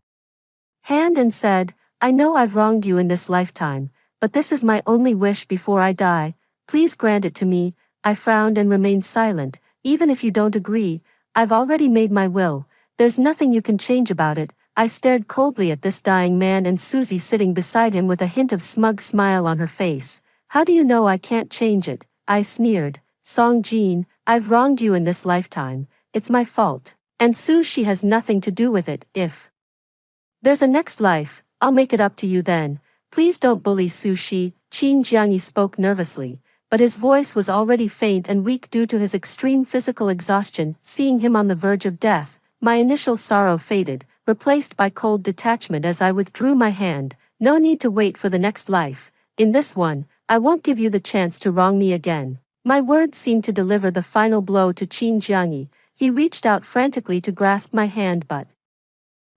hand and said, I know I've wronged you in this lifetime, but this is my only wish before I die. Please grant it to me. I frowned and remained silent. Even if you don't agree, I've already made my will. There's nothing you can change about it. I stared coldly at this dying man and Susie sitting beside him with a hint of smug smile on her face. How do you know I can't change it? I sneered. Song Jin, I've wronged you in this lifetime. It's my fault. And Su, she has nothing to do with it. If there's a next life, I'll make it up to you then. Please don't bully Su Shi. Qin Jiangyi spoke nervously, but his voice was already faint and weak due to his extreme physical exhaustion. Seeing him on the verge of death, my initial sorrow faded, replaced by cold detachment as I withdrew my hand. No need to wait for the next life. In this one, I won't give you the chance to wrong me again. My words seemed to deliver the final blow to Qin Jiangyi. He reached out frantically to grasp my hand but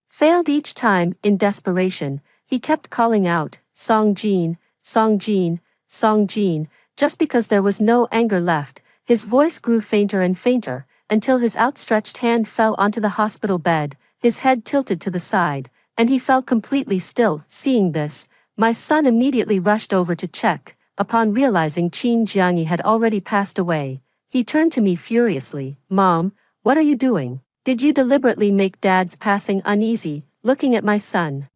failed each time. In desperation, he kept calling out, Song Jin, Song Jin, Song Jin. Just because there was no anger left, his voice grew fainter and fainter, until his outstretched hand fell onto the hospital bed, his head tilted to the side, and he fell completely still. Seeing this, my son immediately rushed over to check. Upon realizing Qin Jiangyi had already passed away, he turned to me furiously. Mom, what are you doing? Did you deliberately make Dad's passing uneasy? Looking at my son.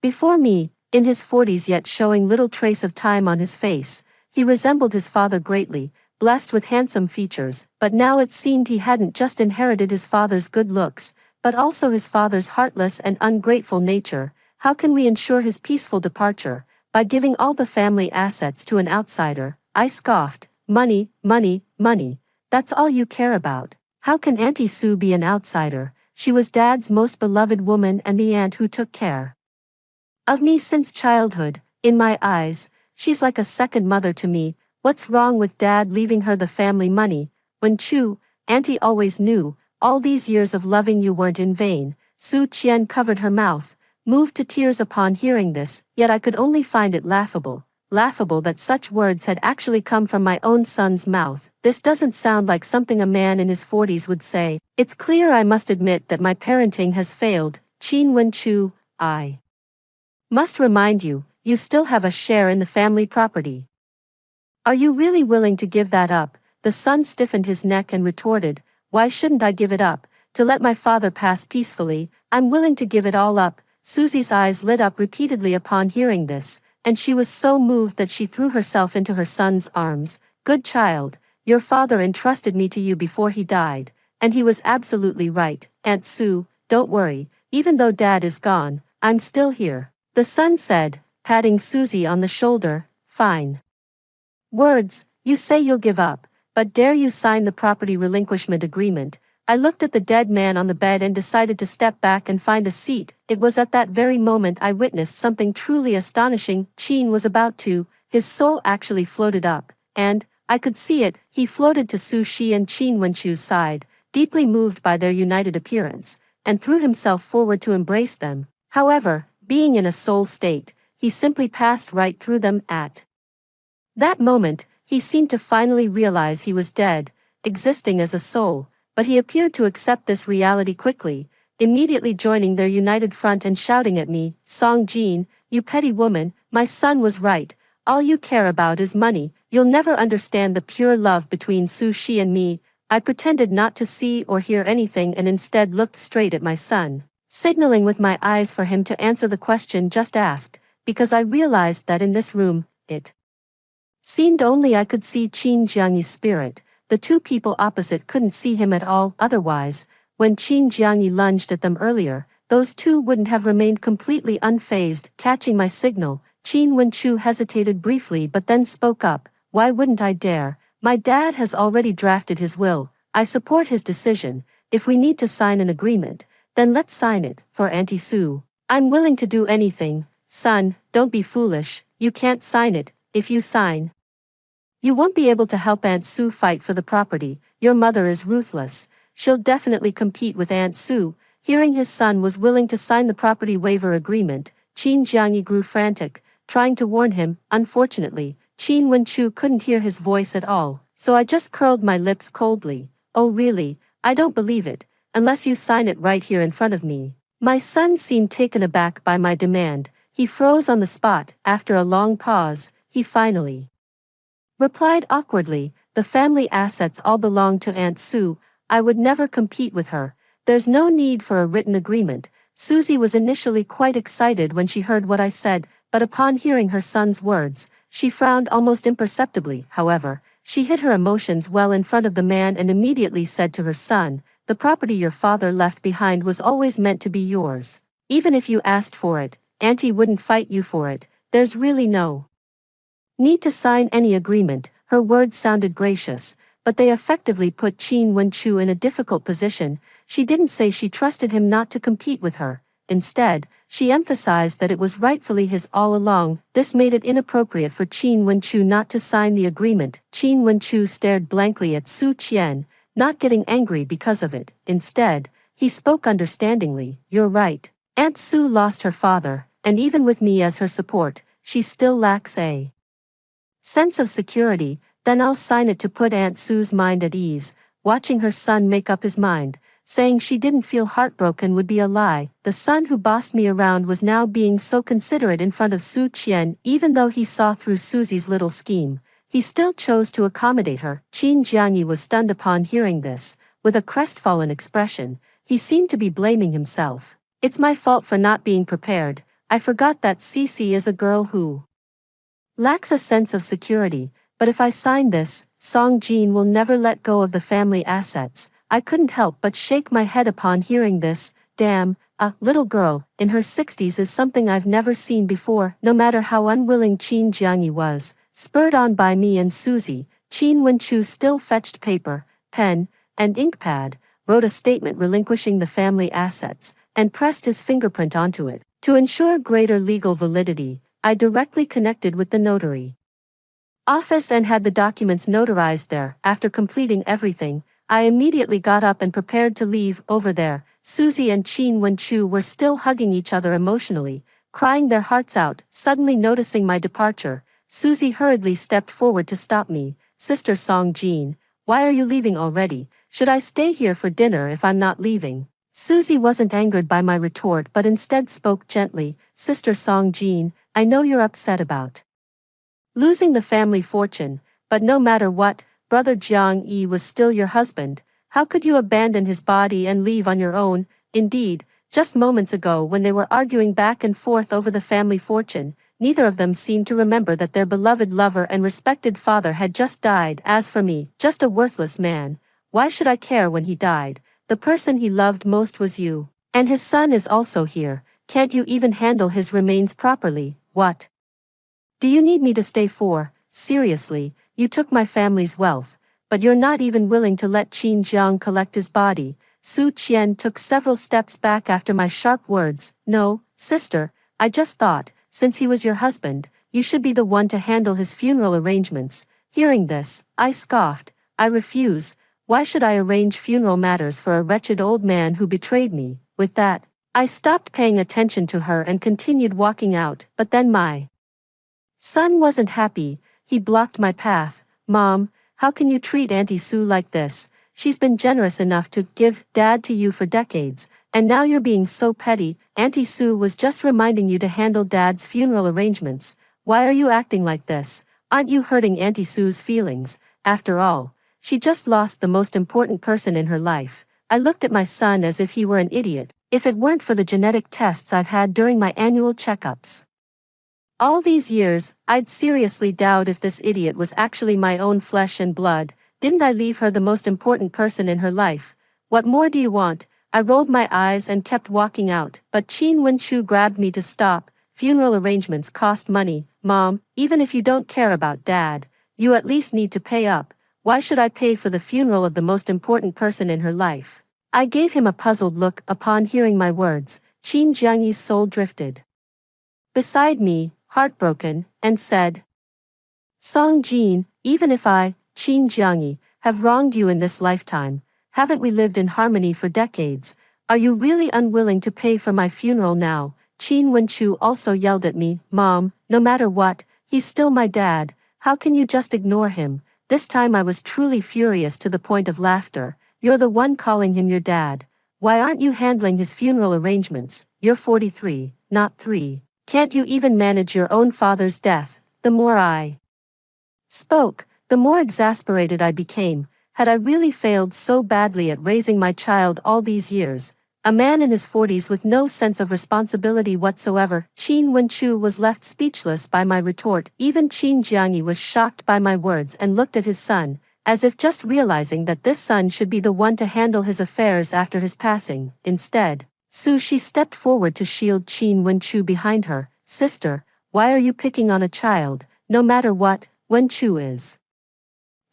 Before me, in his 40s yet showing little trace of time on his face, he resembled his father greatly, blessed with handsome features, but now it seemed he hadn't just inherited his father's good looks, but also his father's heartless and ungrateful nature. How can we ensure his peaceful departure? By giving all the family assets to an outsider, I scoffed. Money, money, money. That's all you care about. How can Auntie Sue be an outsider? She was Dad's most beloved woman and the aunt who took care of me since childhood. In my eyes, she's like a second mother to me. What's wrong with Dad leaving her the family money? When Chu, Auntie always knew, all these years of loving you weren't in vain. Su Qian covered her mouth, moved to tears upon hearing this, yet I could only find it laughable. Laughable that such words had actually come from my own son's mouth. This doesn't sound like something a man in his 40s would say. It's clear I must admit that my parenting has failed. Qin Wenchu, I must remind you, you still have a share in the family property. Are you really willing to give that up? The son stiffened his neck and retorted, why shouldn't I give it up? To let my father pass peacefully, I'm willing to give it all up. Susie's eyes lit up repeatedly upon hearing this, and she was so moved that she threw herself into her son's arms. Good child, your father entrusted me to you before he died, and he was absolutely right. Aunt Sue, don't worry, even though Dad is gone, I'm still here. The son said, patting Susie on the shoulder. Fine. Words, you say you'll give up, but dare you sign the property relinquishment agreement? I looked at the dead man on the bed and decided to step back and find a seat. It was at that very moment I witnessed something truly astonishing. Qin was about to, his soul actually floated up, and, I could see it, he floated to Su Shi and Qin Wenchu's side, deeply moved by their united appearance, and threw himself forward to embrace them. However, being in a soul state, he simply passed right through them. At that moment, he seemed to finally realize he was dead, existing as a soul, but he appeared to accept this reality quickly, immediately joining their united front and shouting at me, Song Jin, you petty woman, my son was right, all you care about is money, you'll never understand the pure love between Su Shi and me. I pretended not to see or hear anything and instead looked straight at my son, signaling with my eyes for him to answer the question just asked, because I realized that in this room, it seemed only I could see Qin Jiangyi's spirit. The two people opposite couldn't see him at all. Otherwise, when Qin Jiangyi lunged at them earlier, those two wouldn't have remained completely unfazed. Catching my signal, Qin Wenchu hesitated briefly but then spoke up. Why wouldn't I dare? My dad has already drafted his will. I support his decision. If we need to sign an agreement, then let's sign it. For Auntie Sue, I'm willing to do anything. Son, don't be foolish. You can't sign it. If you sign, you won't be able to help Aunt Sue fight for the property. Your mother is ruthless. She'll definitely compete with Aunt Sue. Hearing his son was willing to sign the property waiver agreement, Qin Jiangyi grew frantic, trying to warn him. Unfortunately, Qin Wenchu couldn't hear his voice at all, so I just curled my lips coldly. Oh really? I don't believe it, unless you sign it right here in front of me. My son seemed taken aback by my demand. He froze on the spot. After a long pause, he finally replied awkwardly, the family assets all belong to Aunt Sue. I would never compete with her. There's no need for a written agreement. Susie was initially quite excited when she heard what I said, but upon hearing her son's words, she frowned almost imperceptibly. However, she hid her emotions well in front of the man and immediately said to her son, the property your father left behind was always meant to be yours. Even if you asked for it, Auntie wouldn't fight you for it. There's really no need to sign any agreement. Her words sounded gracious, but they effectively put Qin Wenchu in a difficult position. She didn't say she trusted him not to compete with her. Instead, she emphasized that it was rightfully his all along. This made it inappropriate for Qin Wenchu not to sign the agreement. Qin Wenchu stared blankly at Su Qian, not getting angry because of it. Instead, he spoke understandingly. You're right. Aunt Su lost her father, and even with me as her support, she still lacks a sense of security. Then I'll sign it to put Aunt Su's mind at ease. Watching her son make up his mind, saying she didn't feel heartbroken would be a lie. The son who bossed me around was now being so considerate in front of Su Qian. Even though he saw through Susie's little scheme, he still chose to accommodate her. Qin Jiangyi was stunned upon hearing this. With a crestfallen expression, he seemed to be blaming himself. It's my fault for not being prepared. I forgot that Cici is a girl who lacks a sense of security, but if I sign this, Song Jin will never let go of the family assets. I couldn't help but shake my head upon hearing this. Damn, a little girl in her 60s is something I've never seen before. No matter how unwilling Qin Jiangyi was, spurred on by me and Susie, Qin Wenchu still fetched paper, pen, and ink pad, wrote a statement relinquishing the family assets, and pressed his fingerprint onto it. To ensure greater legal validity, I directly connected with the notary office and had the documents notarized there. After completing everything, I immediately got up and prepared to leave. Over there, Susie and Qin Wenchu were still hugging each other emotionally, crying their hearts out. Suddenly noticing my departure, Susie hurriedly stepped forward to stop me. Sister Song Jin, why are you leaving already? Should I stay here for dinner if I'm not leaving? Susie wasn't angered by my retort but instead spoke gently. Sister Song Jin, I know you're upset about losing the family fortune, but no matter what, Brother Jiang Yi was still your husband. How could you abandon his body and leave on your own? Indeed, just moments ago when they were arguing back and forth over the family fortune, neither of them seemed to remember that their beloved lover and respected father had just died. As for me, just a worthless man. Why should I care when he died? The person he loved most was you. And his son is also here. Can't you even handle his remains properly? What do you need me to stay for? Seriously, you took my family's wealth, but you're not even willing to let Qin Jiang collect his body. Su Qian took several steps back after my sharp words. No, sister, I just thought, since he was your husband, you should be the one to handle his funeral arrangements. Hearing this, I scoffed. I refuse. Why should I arrange funeral matters for a wretched old man who betrayed me? With that, I stopped paying attention to her and continued walking out. But then my son wasn't happy. He blocked my path. Mom, how can you treat Auntie Sue like this? She's been generous enough to give Dad to you for decades, and now you're being so petty. Auntie Sue was just reminding you to handle Dad's funeral arrangements. Why are you acting like this? Aren't you hurting Auntie Sue's feelings? After all, she just lost the most important person in her life. I looked at my son as if he were an idiot. If it weren't for the genetic tests I've had during my annual checkups all these years, I'd seriously doubt if this idiot was actually my own flesh and blood. Didn't I leave her the most important person in her life? What more do you want? I rolled my eyes and kept walking out, but Qin Wenchu grabbed me to stop. Funeral arrangements cost money, Mom. Even if you don't care about Dad, you at least need to pay up. Why should I pay for the funeral of the most important person in her life? I gave him a puzzled look. Upon hearing my words, Qin Jiangyi's soul drifted beside me, heartbroken, and said, Song Jin, even if I, Qin Jiangyi, have wronged you in this lifetime, haven't we lived in harmony for decades? Are you really unwilling to pay for my funeral now? Qin Wenchu also yelled at me. Mom, no matter what, he's still my dad. How can you just ignore him? This time I was truly furious to the point of laughter. You're the one calling him your dad. Why aren't you handling his funeral arrangements? You're 43, not 3. Can't you even manage your own father's death? The more I spoke, the more exasperated I became. Had I really failed so badly at raising my child all these years? A man in his 40s with no sense of responsibility whatsoever. Qin Wenchu was left speechless by my retort. Even Qin Jiangyi was shocked by my words and looked at his son, as if just realizing that this son should be the one to handle his affairs after his passing. Instead, She stepped forward to shield Qin Wenchu behind her. Sister, why are you picking on a child? No matter what, Wenchu is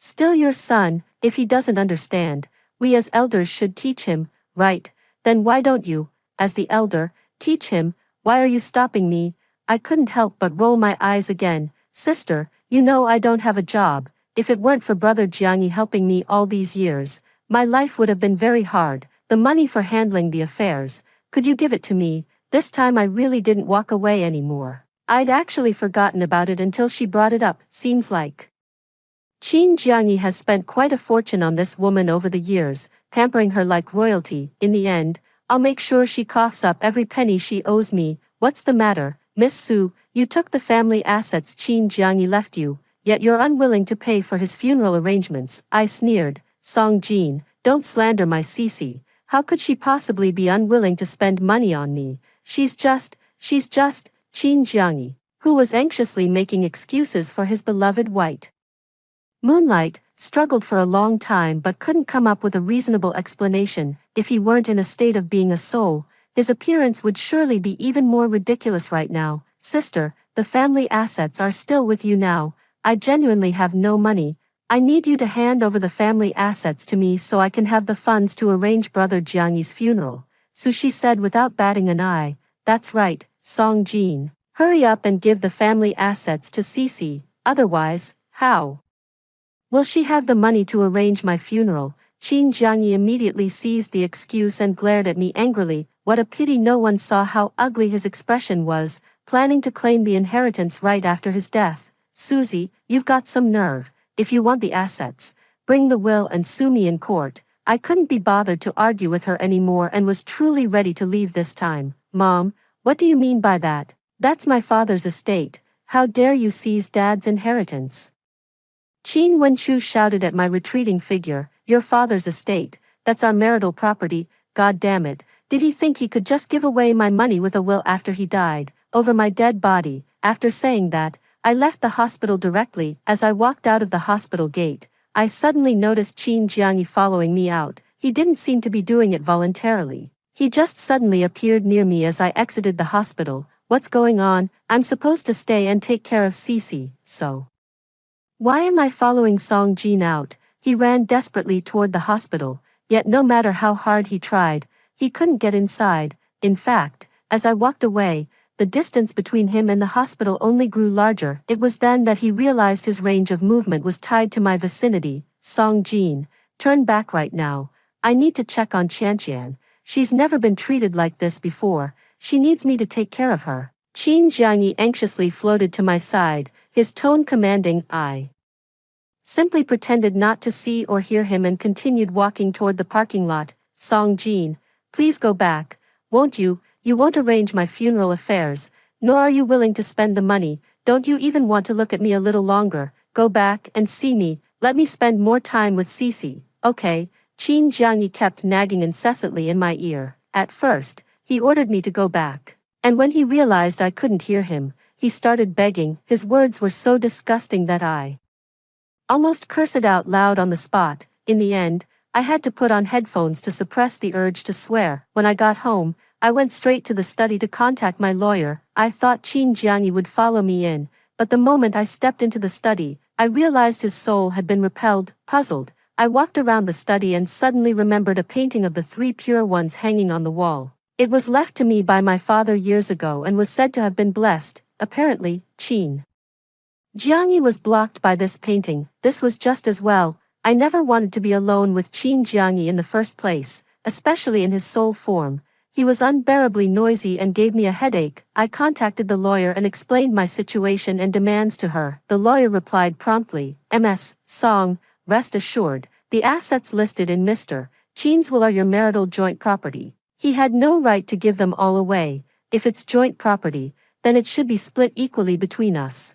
Still your son, if he doesn't understand, we as elders should teach him, right? Then why don't you, as the elder, teach him? Why are you stopping me? I couldn't help but roll my eyes again. Sister, you know I don't have a job. If it weren't for Brother Jiangyi helping me all these years, my life would have been very hard. The money for handling the affairs, could you give it to me? This time I really didn't walk away anymore. I'd actually forgotten about it until she brought it up, seems like. Qin Jiangyi has spent quite a fortune on this woman over the years, pampering her like royalty. In the end, I'll make sure she coughs up every penny she owes me. What's the matter, Miss Su? You took the family assets Qin Jiangyi left you, yet you're unwilling to pay for his funeral arrangements. I sneered. Song Jin, don't slander my Cece. How could she possibly be unwilling to spend money on me? She's just, Qin Jiangyi, who was anxiously making excuses for his beloved white Moonlight, struggled for a long time but couldn't come up with a reasonable explanation. If he weren't in a state of being a soul, his appearance would surely be even more ridiculous right now. Sister, the family assets are still with you now. I genuinely have no money. I need you to hand over the family assets to me so I can have the funds to arrange Brother Jiangyi's funeral. Sushi said without batting an eye. That's right, Song Jin. Hurry up and give the family assets to Cece, otherwise, how will she have the money to arrange my funeral? Qin Jiangyi immediately seized the excuse and glared at me angrily. What a pity no one saw how ugly his expression was, planning to claim the inheritance right after his death. Susie, you've got some nerve. If you want the assets, bring the will and sue me in court. I couldn't be bothered to argue with her anymore and was truly ready to leave this time. Mom, what do you mean by that? That's my father's estate. How dare you seize Dad's inheritance? Qin Wenchu shouted at my retreating figure. Your father's estate, that's our marital property. God damn it, did he think he could just give away my money with a will after he died, over my dead body? After saying that, I left the hospital directly. As I walked out of the hospital gate, I suddenly noticed Qin Jiangyi following me out. He didn't seem to be doing it voluntarily. He just suddenly appeared near me as I exited the hospital. What's going on? I'm supposed to stay and take care of Cece, so why am I following Song Jin out? He ran desperately toward the hospital, yet no matter how hard he tried, he couldn't get inside. In fact, as I walked away, the distance between him and the hospital only grew larger. It was then that he realized his range of movement was tied to my vicinity. Song Jin, turn back right now. I need to check on Qianqian. She's never been treated like this before. She needs me to take care of her. Qin Jiangyi anxiously floated to my side, his tone commanding. I simply pretended not to see or hear him and continued walking toward the parking lot. Song Jin, please go back, won't you? You won't arrange my funeral affairs, nor are you willing to spend the money. Don't you even want to look at me a little longer? Go back and see me. Let me spend more time with Cece. Okay. Qin Jiangyi kept nagging incessantly in my ear. At first, he ordered me to go back. And when he realized I couldn't hear him, he started begging. His words were so disgusting that I almost cursed out loud on the spot. In the end, I had to put on headphones to suppress the urge to swear. When I got home, I went straight to the study to contact my lawyer. I thought Qin Jiangyi would follow me in, but the moment I stepped into the study, I realized his soul had been repelled. Puzzled, I walked around the study and suddenly remembered a painting of the three pure ones hanging on the wall. It was left to me by my father years ago and was said to have been blessed. Apparently, Qin Jiangyi was blocked by this painting. This was just as well. I never wanted to be alone with Qin Jiangyi in the first place, especially in his soul form. He was unbearably noisy and gave me a headache. I contacted the lawyer and explained my situation and demands to her. The lawyer replied promptly, Ms. Song, rest assured, the assets listed in Mr. Qin's will are your marital joint property. He had no right to give them all away. If it's joint property, then it should be split equally between us.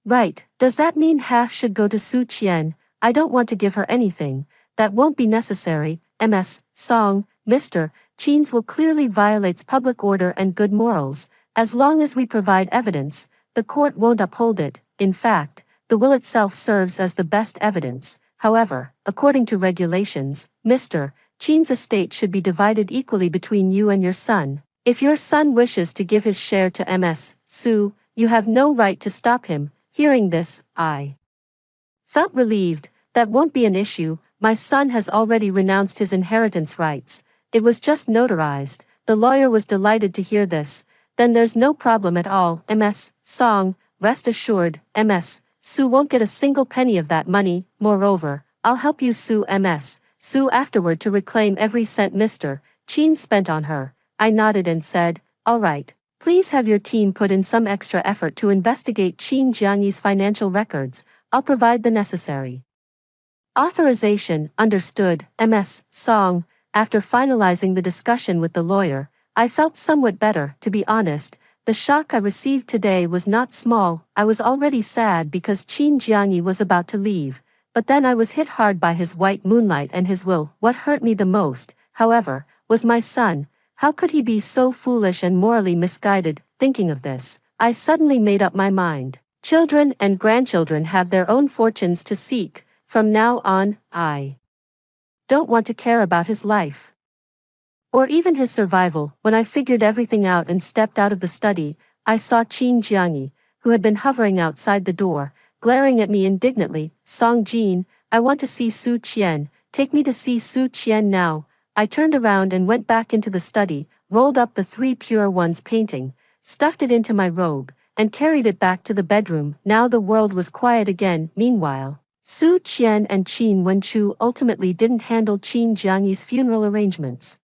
Right, does that mean half should go to Su Qian? I don't want to give her anything. That won't be necessary. Ms. Song, Mr. Qin's will clearly violates public order and good morals. As long as we provide evidence, the court won't uphold it. In fact, the will itself serves as the best evidence. However, according to regulations, Mr. Qin's estate should be divided equally between you and your son. If your son wishes to give his share to Ms. Su, you have no right to stop him. Hearing this, I Felt relieved. That won't be an issue, my son has already renounced his inheritance rights. It was just notarized. The lawyer was delighted to hear this. Then there's no problem at all, Ms. Song, rest assured, Ms. Sue won't get a single penny of that money. Moreover, I'll help you sue Ms. Sue afterward to reclaim every cent Mr. Chin spent on her. I nodded and said, all right. Please have your team put in some extra effort to investigate Qin Jiangyi's financial records. I'll provide the necessary authorization. Understood, Ms. Song. After finalizing the discussion with the lawyer, I felt somewhat better. To be honest, the shock I received today was not small. I was already sad because Qin Jiangyi was about to leave, but then I was hit hard by his white moonlight and his will. What hurt me the most, however, was my son. How could he be so foolish and morally misguided? Thinking of this, I suddenly made up my mind. Children and grandchildren have their own fortunes to seek. From now on, I don't want to care about his life or even his survival. When I figured everything out and stepped out of the study, I saw Qin Jiangyi, who had been hovering outside the door, glaring at me indignantly. Song Jin, I want to see Su Qian. Take me to see Su Qian now. I turned around and went back into the study, rolled up the Three Pure Ones painting, stuffed it into my robe, and carried it back to the bedroom. Now the world was quiet again. Meanwhile, Su Qian and Qin Wenchu ultimately didn't handle Qin Jiangyi's funeral arrangements,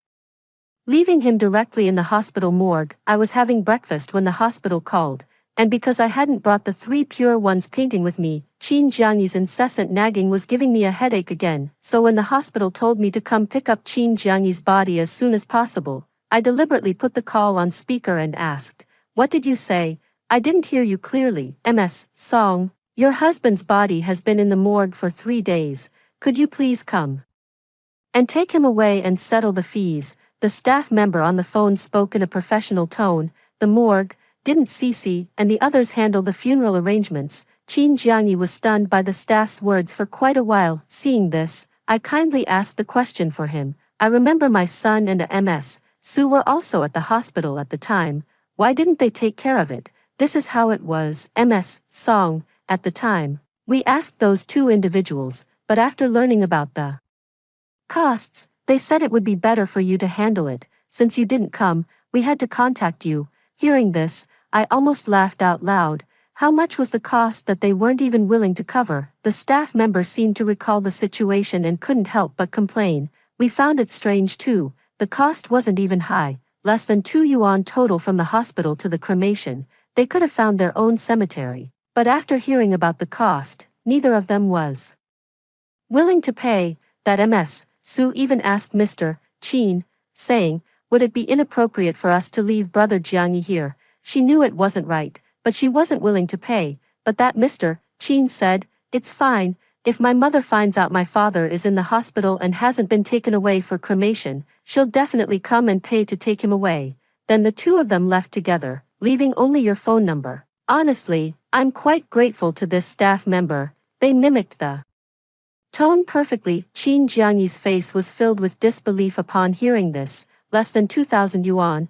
leaving him directly in the hospital morgue. I was having breakfast when the hospital called, and because I hadn't brought the Three Pure Ones painting with me, Qin Jiangyi's incessant nagging was giving me a headache again. So when the hospital told me to come pick up Qin Jiangyi's body as soon as possible, I deliberately put the call on speaker and asked, "What did you say? I didn't hear you clearly." Ms. Song, your husband's body has been in the morgue for 3 days. Could you please come and take him away and settle the fees? The staff member on the phone spoke in a professional tone. The morgue didn't CC, and the others handled the funeral arrangements. Qin Jiangyi was stunned by the staff's words for quite a while. Seeing this, I kindly asked the question for him. I remember my son and a Ms. Sue were also at the hospital at the time. Why didn't they take care of it? This is how it was, Ms. Song. At the time, we asked those 2 individuals, but after learning about the costs, they said it would be better for you to handle it. Since you didn't come, we had to contact you. Hearing this, I almost laughed out loud. How much was the cost that they weren't even willing to cover? The staff member seemed to recall the situation and couldn't help but complain. We found it strange too. The cost wasn't even high, less than 2 yuan total from the hospital to the cremation. They could have found their own cemetery. But after hearing about the cost, neither of them was willing to pay. That Ms. Sue even asked Mr. Qin, saying, would it be inappropriate for us to leave Brother Jiangyi here? She knew it wasn't right, but she wasn't willing to pay. But that Mr. Qin said, it's fine. If my mother finds out my father is in the hospital and hasn't been taken away for cremation, she'll definitely come and pay to take him away. Then the 2 of them left together, leaving only your phone number. Honestly, I'm quite grateful to this staff member. They mimicked the tone perfectly. Qin Jiangyi's face was filled with disbelief upon hearing this. Less than 2,000 yuan.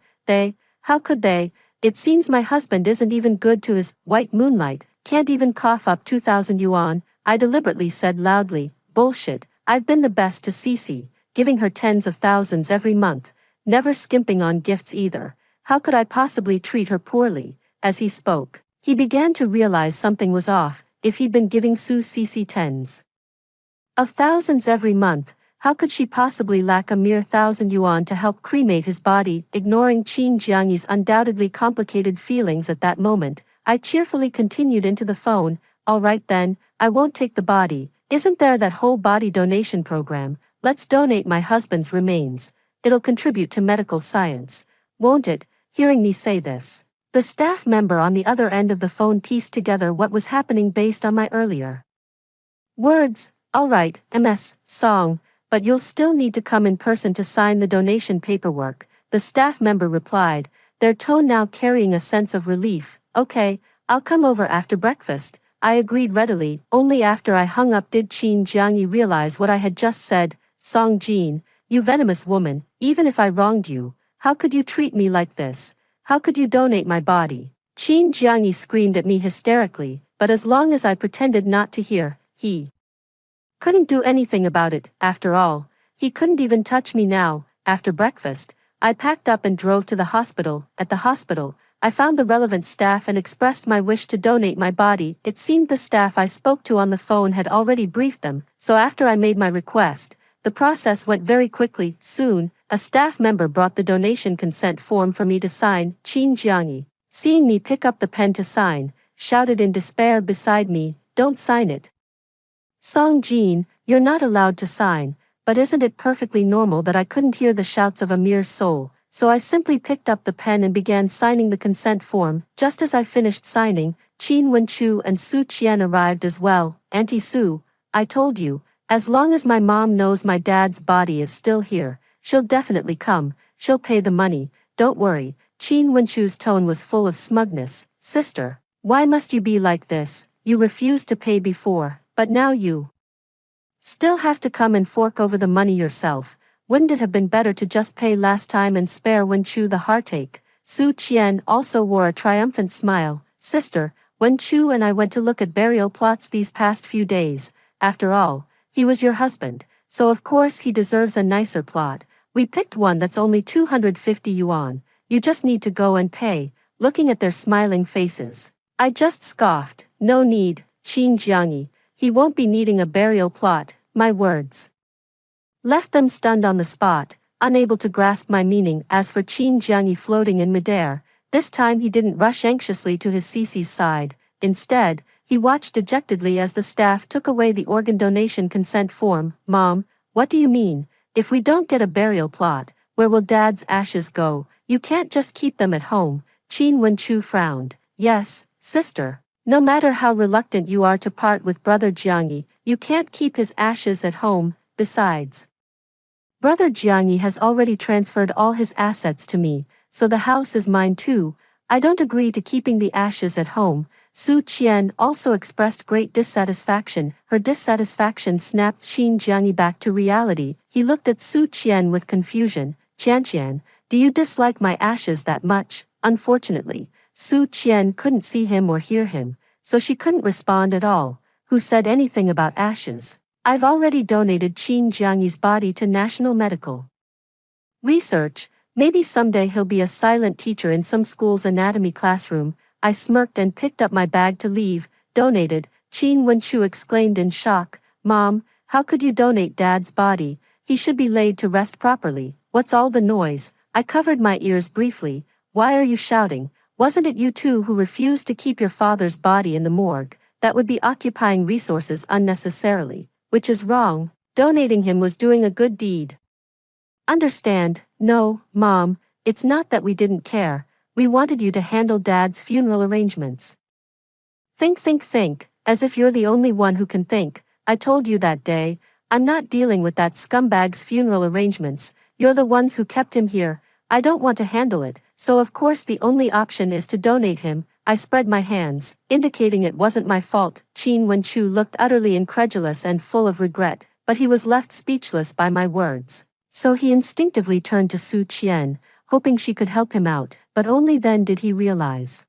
How could they? It seems my husband isn't even good to his white moonlight, can't even cough up 2,000 yuan. I deliberately said loudly, bullshit. I've been the best to Cece, giving her tens of thousands every month, never skimping on gifts either. How could I possibly treat her poorly? As he spoke, he began to realize something was off. If he'd been giving Su Cece tens of thousands every month, how could she possibly lack a mere 1,000 yuan to help cremate his body? Ignoring Qin Jiangyi's undoubtedly complicated feelings at that moment, I cheerfully continued into the phone. All right then, I won't take the body. Isn't there that whole body donation program? Let's donate my husband's remains. It'll contribute to medical science, won't it? Hearing me say this, the staff member on the other end of the phone pieced together what was happening based on my earlier words. All right, Ms. Song, but you'll still need to come in person to sign the donation paperwork, the staff member replied, their tone now carrying a sense of relief. Okay, I'll come over after breakfast. I agreed readily. Only after I hung up did Qin Jiangyi realize what I had just said. Song Jin, you venomous woman, even if I wronged you, how could you treat me like this? How could you donate my body? Qin Jiangyi screamed at me hysterically, but as long as I pretended not to hear, he couldn't do anything about it, after all. He couldn't even touch me now. After breakfast, I packed up and drove to the hospital. At the hospital, I found the relevant staff and expressed my wish to donate my body. It seemed the staff I spoke to on the phone had already briefed them, so after I made my request, the process went very quickly. Soon, a staff member brought the donation consent form for me to sign. Qin Jiangyi, seeing me pick up the pen to sign, shouted in despair beside me, "Don't sign it. Song Jin, you're not allowed to sign." But isn't it perfectly normal that I couldn't hear the shouts of a mere soul? So I simply picked up the pen and began signing the consent form. Just as I finished signing, Qin Wenchu and Su Qian arrived as well. "Auntie Su, I told you, as long as my mom knows my dad's body is still here, she'll definitely come, she'll pay the money, don't worry." Qin Wenchu's tone was full of smugness. "Sister, why must you be like this? You refused to pay before, but now you still have to come and fork over the money yourself. Wouldn't it have been better to just pay last time and spare Wenchu the heartache?" Su Qian also wore a triumphant smile. "Sister, Wenchu and I went to look at burial plots these past few days. After all, he was your husband, so of course he deserves a nicer plot. We picked one that's only 250 yuan. You just need to go and pay." Looking at their smiling faces, I just scoffed. "No need, Qin Jiangyi. He won't be needing a burial plot." My words left them stunned on the spot, unable to grasp my meaning. As for Qin Jiangyi floating in midair, this time he didn't rush anxiously to his Cece's side. Instead, he watched dejectedly as the staff took away the organ donation consent form. "Mom, what do you mean? If we don't get a burial plot, where will Dad's ashes go? You can't just keep them at home." Qin Wenchu frowned. "Yes, sister. No matter how reluctant you are to part with Brother Jiangyi, you can't keep his ashes at home. Besides, Brother Jiangyi has already transferred all his assets to me, so the house is mine too. I don't agree to keeping the ashes at home." Su Qian also expressed great dissatisfaction. Her dissatisfaction snapped Qin Jiangyi back to reality. He looked at Su Qian with confusion. "Qian, do you dislike my ashes that much?" Unfortunately, Su Qian couldn't see him or hear him, so she couldn't respond at all. "Who said anything about ashes? I've already donated Qin Jiangyi's body to National Medical Research. Maybe someday he'll be a silent teacher in some school's anatomy classroom." I smirked and picked up my bag to leave. "Donated?" Qin Wenchu exclaimed in shock. "Mom, how could you donate Dad's body? He should be laid to rest properly. What's all the noise?" I covered my ears briefly. "Why are you shouting? Wasn't it you two who refused to keep your father's body in the morgue? That would be occupying resources unnecessarily, which is wrong. Donating him was doing a good deed. Understand?" "No, Mom, it's not that we didn't care. We wanted you to handle Dad's funeral arrangements." Think, as if you're the only one who can think. I told you that day, I'm not dealing with that scumbag's funeral arrangements. You're the ones who kept him here. I don't want to handle it, so of course the only option is to donate him." I spread my hands, indicating it wasn't my fault. Qin Wenchu looked utterly incredulous and full of regret, but he was left speechless by my words. So he instinctively turned to Su Qian, hoping she could help him out, but only then did he realize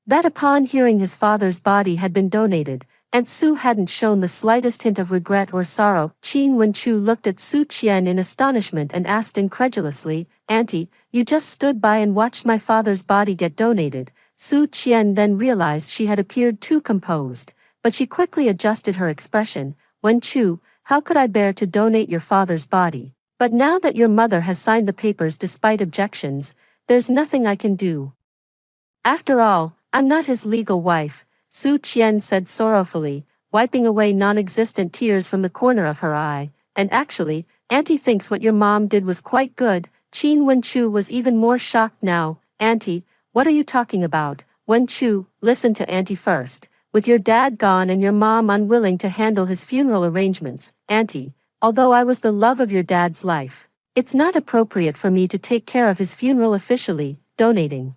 that upon hearing his father's body had been donated, Aunt Su hadn't shown the slightest hint of regret or sorrow. Qin Wenchu looked at Su Qian in astonishment and asked incredulously, "Auntie, you just stood by and watched my father's body get donated?" Su Qian then realized she had appeared too composed, but she quickly adjusted her expression. "Wenchu, how could I bear to donate your father's body? But now that your mother has signed the papers despite objections, there's nothing I can do. After all, I'm not his legal wife." Su Qian said sorrowfully, wiping away non-existent tears from the corner of her eye. "And actually, Auntie thinks what your mom did was quite good." Qin Wenchu was even more shocked now. "Auntie, what are you talking about?" "Wenchu, listen to Auntie first. With your dad gone and your mom unwilling to handle his funeral arrangements, Auntie, although I was the love of your dad's life, it's not appropriate for me to take care of his funeral officially. Donating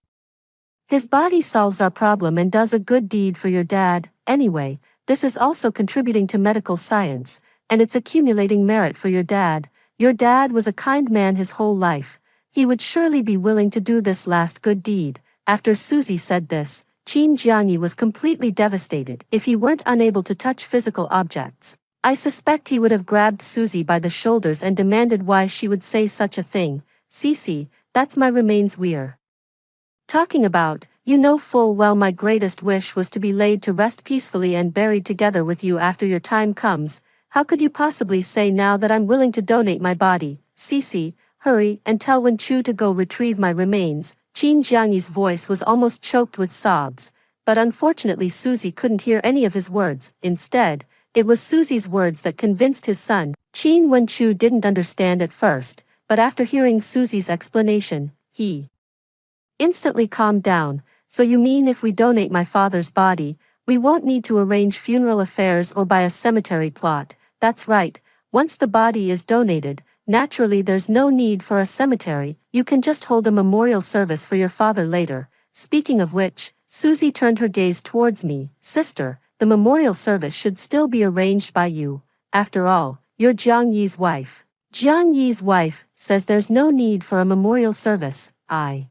his body solves our problem and does a good deed for your dad. Anyway, this is also contributing to medical science, and it's accumulating merit for your dad. Your dad was a kind man his whole life. He would surely be willing to do this last good deed." After Susie said this, Qin Jiangyi was completely devastated. If he weren't unable to touch physical objects, I suspect he would have grabbed Susie by the shoulders and demanded why she would say such a thing. Cece, that's my remains we're talking about. You know full well my greatest wish was to be laid to rest peacefully and buried together with you after your time comes. How could you possibly say now that I'm willing to donate my body? Cece, hurry and tell Wen Chu to go retrieve my remains. Qin Jiangyi's voice was almost choked with sobs, but unfortunately Susie couldn't hear any of his words. Instead, it was Susie's words that convinced his son. Qin Wen Chu didn't understand at first, but after hearing Susie's explanation, he instantly calmed down. So you mean if we donate my father's body, we won't need to arrange funeral affairs or buy a cemetery plot? That's right. Once the body is donated, naturally there's no need for a cemetery. You can just hold a memorial service for your father later. Speaking of which, Susie turned her gaze towards me. Sister, the memorial service should still be arranged by you. After all, you're Jiang Yi's wife. Jiang Yi's wife says there's no need for a memorial service. I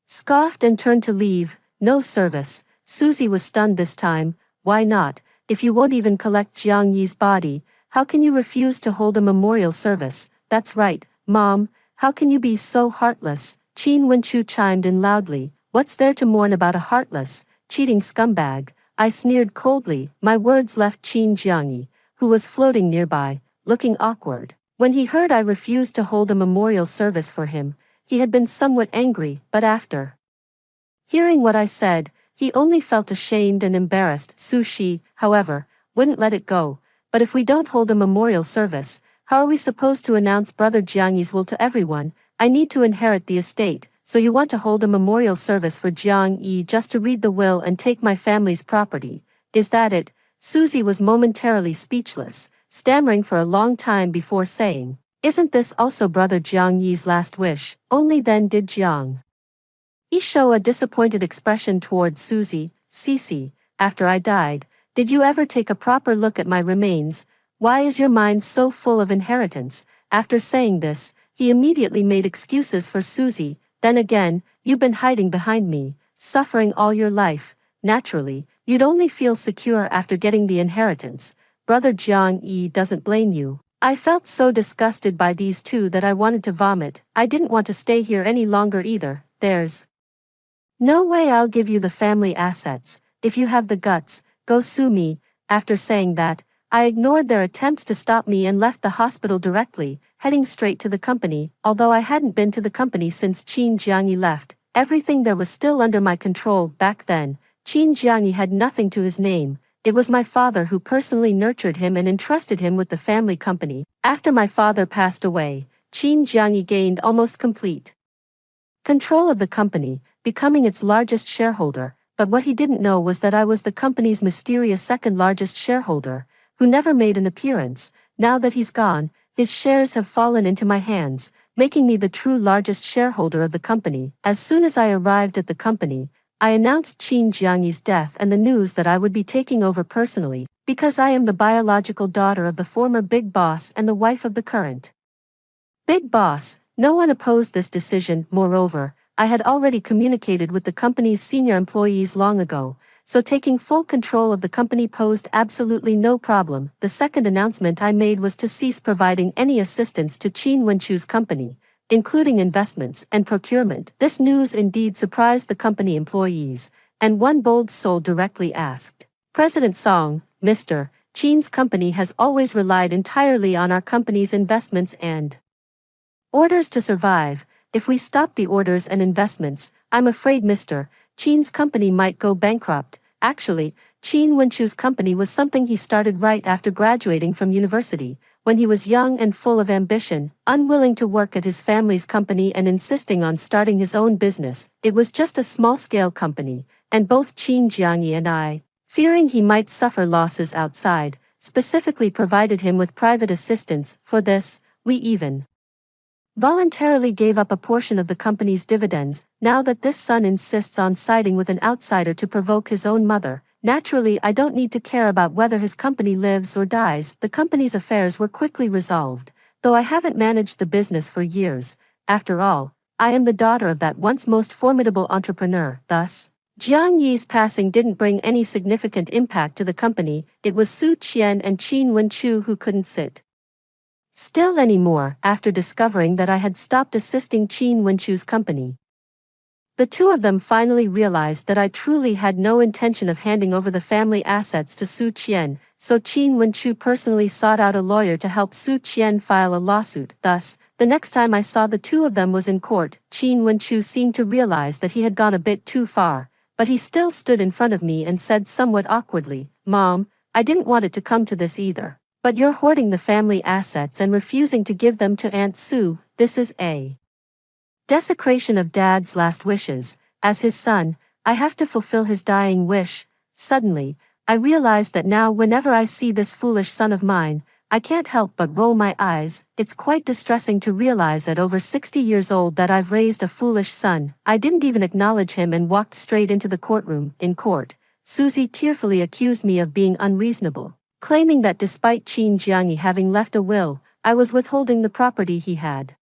scoffed and turned to leave. No service. Susie was stunned this time. Why not? If you won't even collect Jiang Yi's body, how can you refuse to hold a memorial service? That's right, Mom. How can you be so heartless? Qin Wenchu chimed in loudly. What's there to mourn about a heartless, cheating scumbag? I sneered coldly. My words left Qin Jiangyi, who was floating nearby, looking awkward. When he heard I refused to hold a memorial service for him, he had been somewhat angry, but after hearing what I said, he only felt ashamed and embarrassed. Su Shi, however, wouldn't let it go. But if we don't hold a memorial service, how are we supposed to announce Brother Jiangyi's will to everyone? I need to inherit the estate, so you want to hold a memorial service for Jiang Yi just to read the will and take my family's property? Is that it? Susie was momentarily speechless, stammering for a long time before saying, isn't this also Brother Jiang Yi's last wish? Only then did Jiang Yi show a disappointed expression towards Susie. Cece, after I died, did you ever take a proper look at my remains? Why is your mind so full of inheritance? After saying this, he immediately made excuses for Susie. Then again, you've been hiding behind me, suffering all your life. Naturally, you'd only feel secure after getting the inheritance. Brother Jiang Yi doesn't blame you. I felt so disgusted by these two that I wanted to vomit. I didn't want to stay here any longer either. There's no way I'll give you the family assets. If you have the guts, go sue me. After saying that, I ignored their attempts to stop me and left the hospital directly, heading straight to the company. Although I hadn't been to the company since Qin Jiangyi left, everything there was still under my control. Back then, Qin Jiangyi had nothing to his name. It was my father who personally nurtured him and entrusted him with the family company. After my father passed away, Qin Jiangyi gained almost complete control of the company, becoming its largest shareholder. But what he didn't know was that I was the company's mysterious second largest shareholder, who never made an appearance. Now that he's gone, his shares have fallen into my hands, making me the true largest shareholder of the company. As soon as I arrived at the company, I announced Qin Jiangyi's death and the news that I would be taking over personally, because I am the biological daughter of the former big boss and the wife of the current big boss. No one opposed this decision. Moreover, I had already communicated with the company's senior employees long ago, so taking full control of the company posed absolutely no problem. The second announcement I made was to cease providing any assistance to Qin Wenchu's company, including investments and procurement. This news indeed surprised the company employees, and one bold soul directly asked, President Song, Mr. Qin's company has always relied entirely on our company's investments and orders to survive. If we stop the orders and investments, I'm afraid Mr. Qin's company might go bankrupt. Actually, Qin Wenchu's company was something he started right after graduating from university, when he was young and full of ambition, unwilling to work at his family's company and insisting on starting his own business. It was just a small-scale company, and both Qin Jiangyi and I, fearing he might suffer losses outside, specifically provided him with private assistance. For this, we even voluntarily gave up a portion of the company's dividends. Now that this son insists on siding with an outsider to provoke his own mother, naturally I don't need to care about whether his company lives or dies. The company's affairs were quickly resolved, though I haven't managed the business for years. After all, I am the daughter of that once most formidable entrepreneur. Thus, Jiang Yi's passing didn't bring any significant impact to the company. It was Su Qian and Qin Wenchu who couldn't sit still anymore after discovering that I had stopped assisting Qin Wenchu's company. The two of them finally realized that I truly had no intention of handing over the family assets to Su Qian, so Qin Wenchu personally sought out a lawyer to help Su Qian file a lawsuit. Thus, the next time I saw the two of them was in court. Qin Wenchu seemed to realize that he had gone a bit too far, but he still stood in front of me and said somewhat awkwardly, "Mom, I didn't want it to come to this either. But you're hoarding the family assets and refusing to give them to Aunt Sue. This is a desecration of Dad's last wishes. As his son, I have to fulfill his dying wish." Suddenly, I realized that now whenever I see this foolish son of mine, I can't help but roll my eyes. It's quite distressing to realize at over 60 years old that I've raised a foolish son. I didn't even acknowledge him and walked straight into the courtroom. In court, Susie tearfully accused me of being unreasonable, claiming that despite Qin Jiangyi having left a will, I was withholding the property he had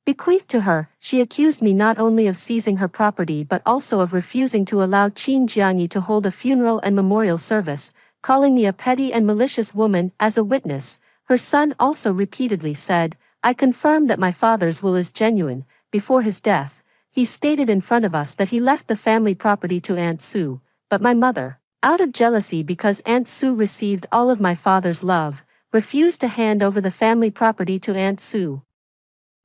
bequeathed to her. She accused me not only of seizing her property but also of refusing to allow Qin Jiangyi to hold a funeral and memorial service, calling me a petty and malicious woman. As a witness, her son also repeatedly said, "I confirm that my father's will is genuine." Before his death, he stated in front of us that he left the family property to Aunt Sue, but my mother, out of jealousy because Aunt Sue received all of my father's love, refused to hand over the family property to Aunt Sue.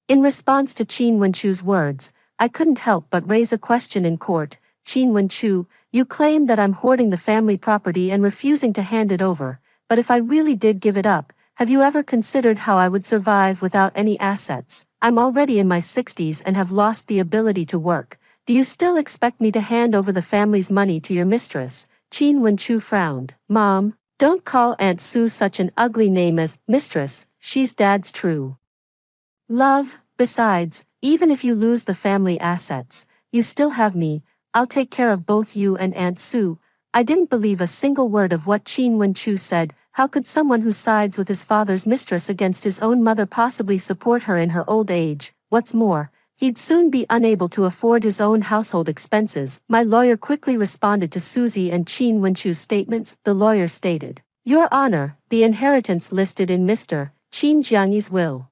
In response to Qin Wenchu's words, I couldn't help but raise a question in court. "Qin Wenchu, you claim that I'm hoarding the family property and refusing to hand it over, but if I really did give it up, have you ever considered how I would survive without any assets? I'm already in my 60s and have lost the ability to work. Do you still expect me to hand over the family's money to your mistress?" Qin Wenchu frowned. "Mom, don't call Aunt Sue such an ugly name as mistress. She's Dad's true love. Besides, even if you lose the family assets, you still have me. I'll take care of both you and Aunt Sue." I didn't believe a single word of what Qin Wenchu said. How could someone who sides with his father's mistress against his own mother possibly support her in her old age? What's more, he'd soon be unable to afford his own household expenses. My lawyer quickly responded to Susie and Qin Wenchu's statements. The lawyer stated, "Your Honor, the inheritance listed in Mr. Qin Jiangyi's will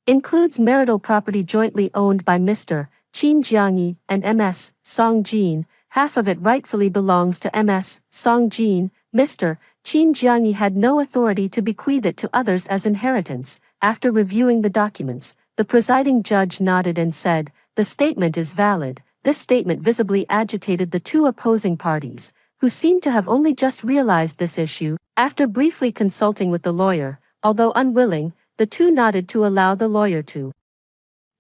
includes marital property jointly owned by Mr. Qin Jiangyi and Ms. Song Jin. Half of it rightfully belongs to Ms. Song Jin. Mr. Qin Jiangyi had no authority to bequeath it to others as inheritance." After reviewing the documents, the presiding judge nodded and said, "The statement is valid." This statement visibly agitated the two opposing parties, who seemed to have only just realized this issue. After briefly consulting with the lawyer, although unwilling, the two nodded to allow the lawyer to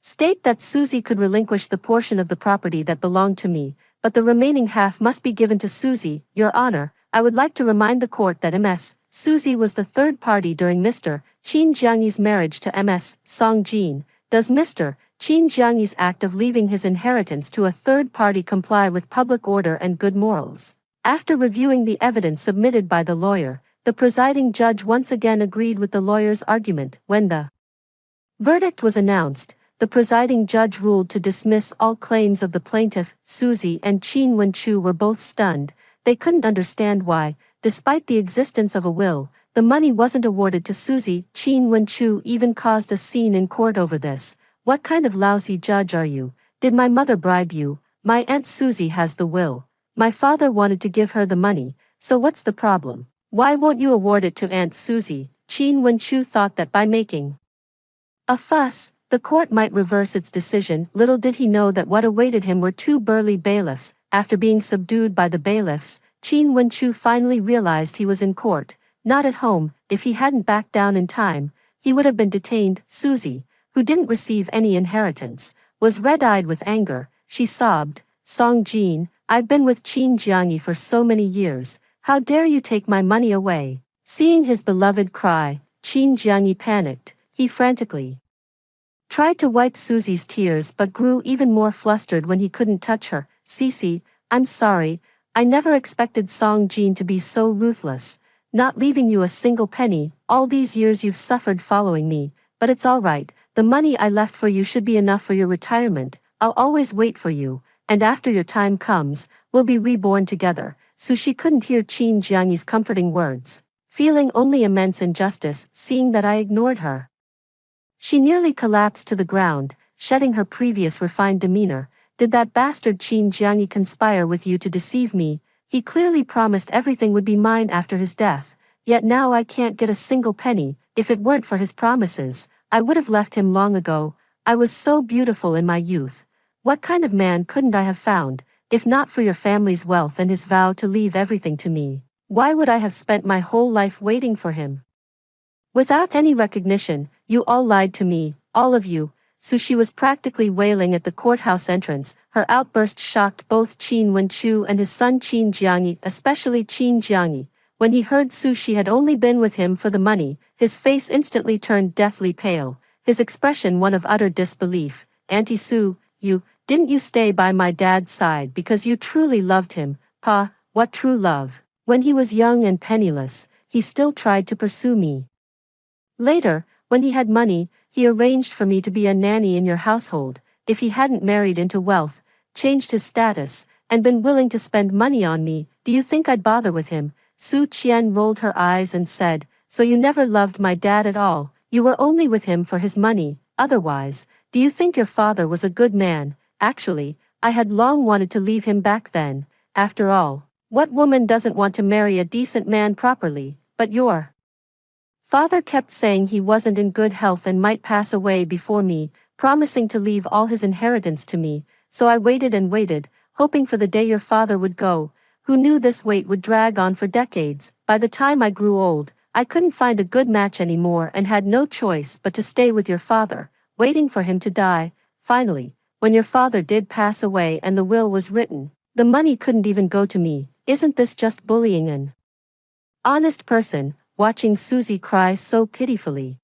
state that Susie could relinquish the portion of the property that belonged to me, but the remaining half must be given to Susie. "Your Honor, I would like to remind the court that Ms. Susie was the third party during Mr. Qin Jiangyi's marriage to Ms. Song Jin. Does Mr. Qin Jiangyi's act of leaving his inheritance to a third party comply with public order and good morals?" After reviewing the evidence submitted by the lawyer, the presiding judge once again agreed with the lawyer's argument. When the verdict was announced, the presiding judge ruled to dismiss all claims of the plaintiff. Susie and Qin Wenchu were both stunned. They couldn't understand why, despite the existence of a will, the money wasn't awarded to Susie. Qin Wenchu even caused a scene in court over this. "What kind of lousy judge are you? Did my mother bribe you? My Aunt Susie has the will. My father wanted to give her the money, so what's the problem? Why won't you award it to Aunt Susie?" Qin Wenchu thought that by making a fuss, the court might reverse its decision. Little did he know that what awaited him were two burly bailiffs. After being subdued by the bailiffs, Qin Wenchu finally realized he was in court, not at home. If he hadn't backed down in time, he would have been detained. Susie, who didn't receive any inheritance, was red-eyed with anger. She sobbed, "Song Jin, I've been with Qin Jiangyi for so many years. How dare you take my money away?" Seeing his beloved cry, Qin Jiangyi panicked. He frantically tried to wipe Susie's tears but grew even more flustered when he couldn't touch her. "Sisi, I'm sorry. I never expected Song Jin to be so ruthless, not leaving you a single penny. All these years you've suffered following me, but it's all right. The money I left for you should be enough for your retirement. I'll always wait for you." and after your time comes, we'll be reborn together. So she couldn't hear Qin Jiangyi's comforting words, feeling only immense injustice, seeing that I ignored her. She nearly collapsed to the ground, shedding her previous refined demeanor. Did that bastard Qin Jiangyi conspire with you to deceive me? He clearly promised everything would be mine after his death, yet now I can't get a single penny. If it weren't for his promises, I would have left him long ago. I was so beautiful in my youth. What kind of man couldn't I have found, if not for your family's wealth and his vow to leave everything to me? Why would I have spent my whole life waiting for him? Without any recognition, you all lied to me, all of you. So she was practically wailing at the courthouse entrance. Her outburst shocked both Qin Wenchu and his son Qin Jiangyi, especially Qin Jiangyi. When he heard she had only been with him for the money, his face instantly turned deathly pale, his expression one of utter disbelief. Auntie Su, didn't you stay by my dad's side because you truly loved him? Pa, what true love? When he was young and penniless, he still tried to pursue me. Later, when he had money, he arranged for me to be a nanny in your household. If he hadn't married into wealth, changed his status, and been willing to spend money on me, do you think I'd bother with him? Su Qian rolled her eyes and said, so you never loved my dad at all, you were only with him for his money. Otherwise, do you think your father was a good man? Actually, I had long wanted to leave him back then. After all, what woman doesn't want to marry a decent man properly? But your father kept saying he wasn't in good health and might pass away before me, promising to leave all his inheritance to me, so I waited and waited, hoping for the day your father would go. Who knew this wait would drag on for decades? By the time I grew old, I couldn't find a good match anymore and had no choice but to stay with your father, waiting for him to die. Finally, when your father did pass away and the will was written, the money couldn't even go to me. Isn't this just bullying an honest person? Watching Susie cry so pitifully,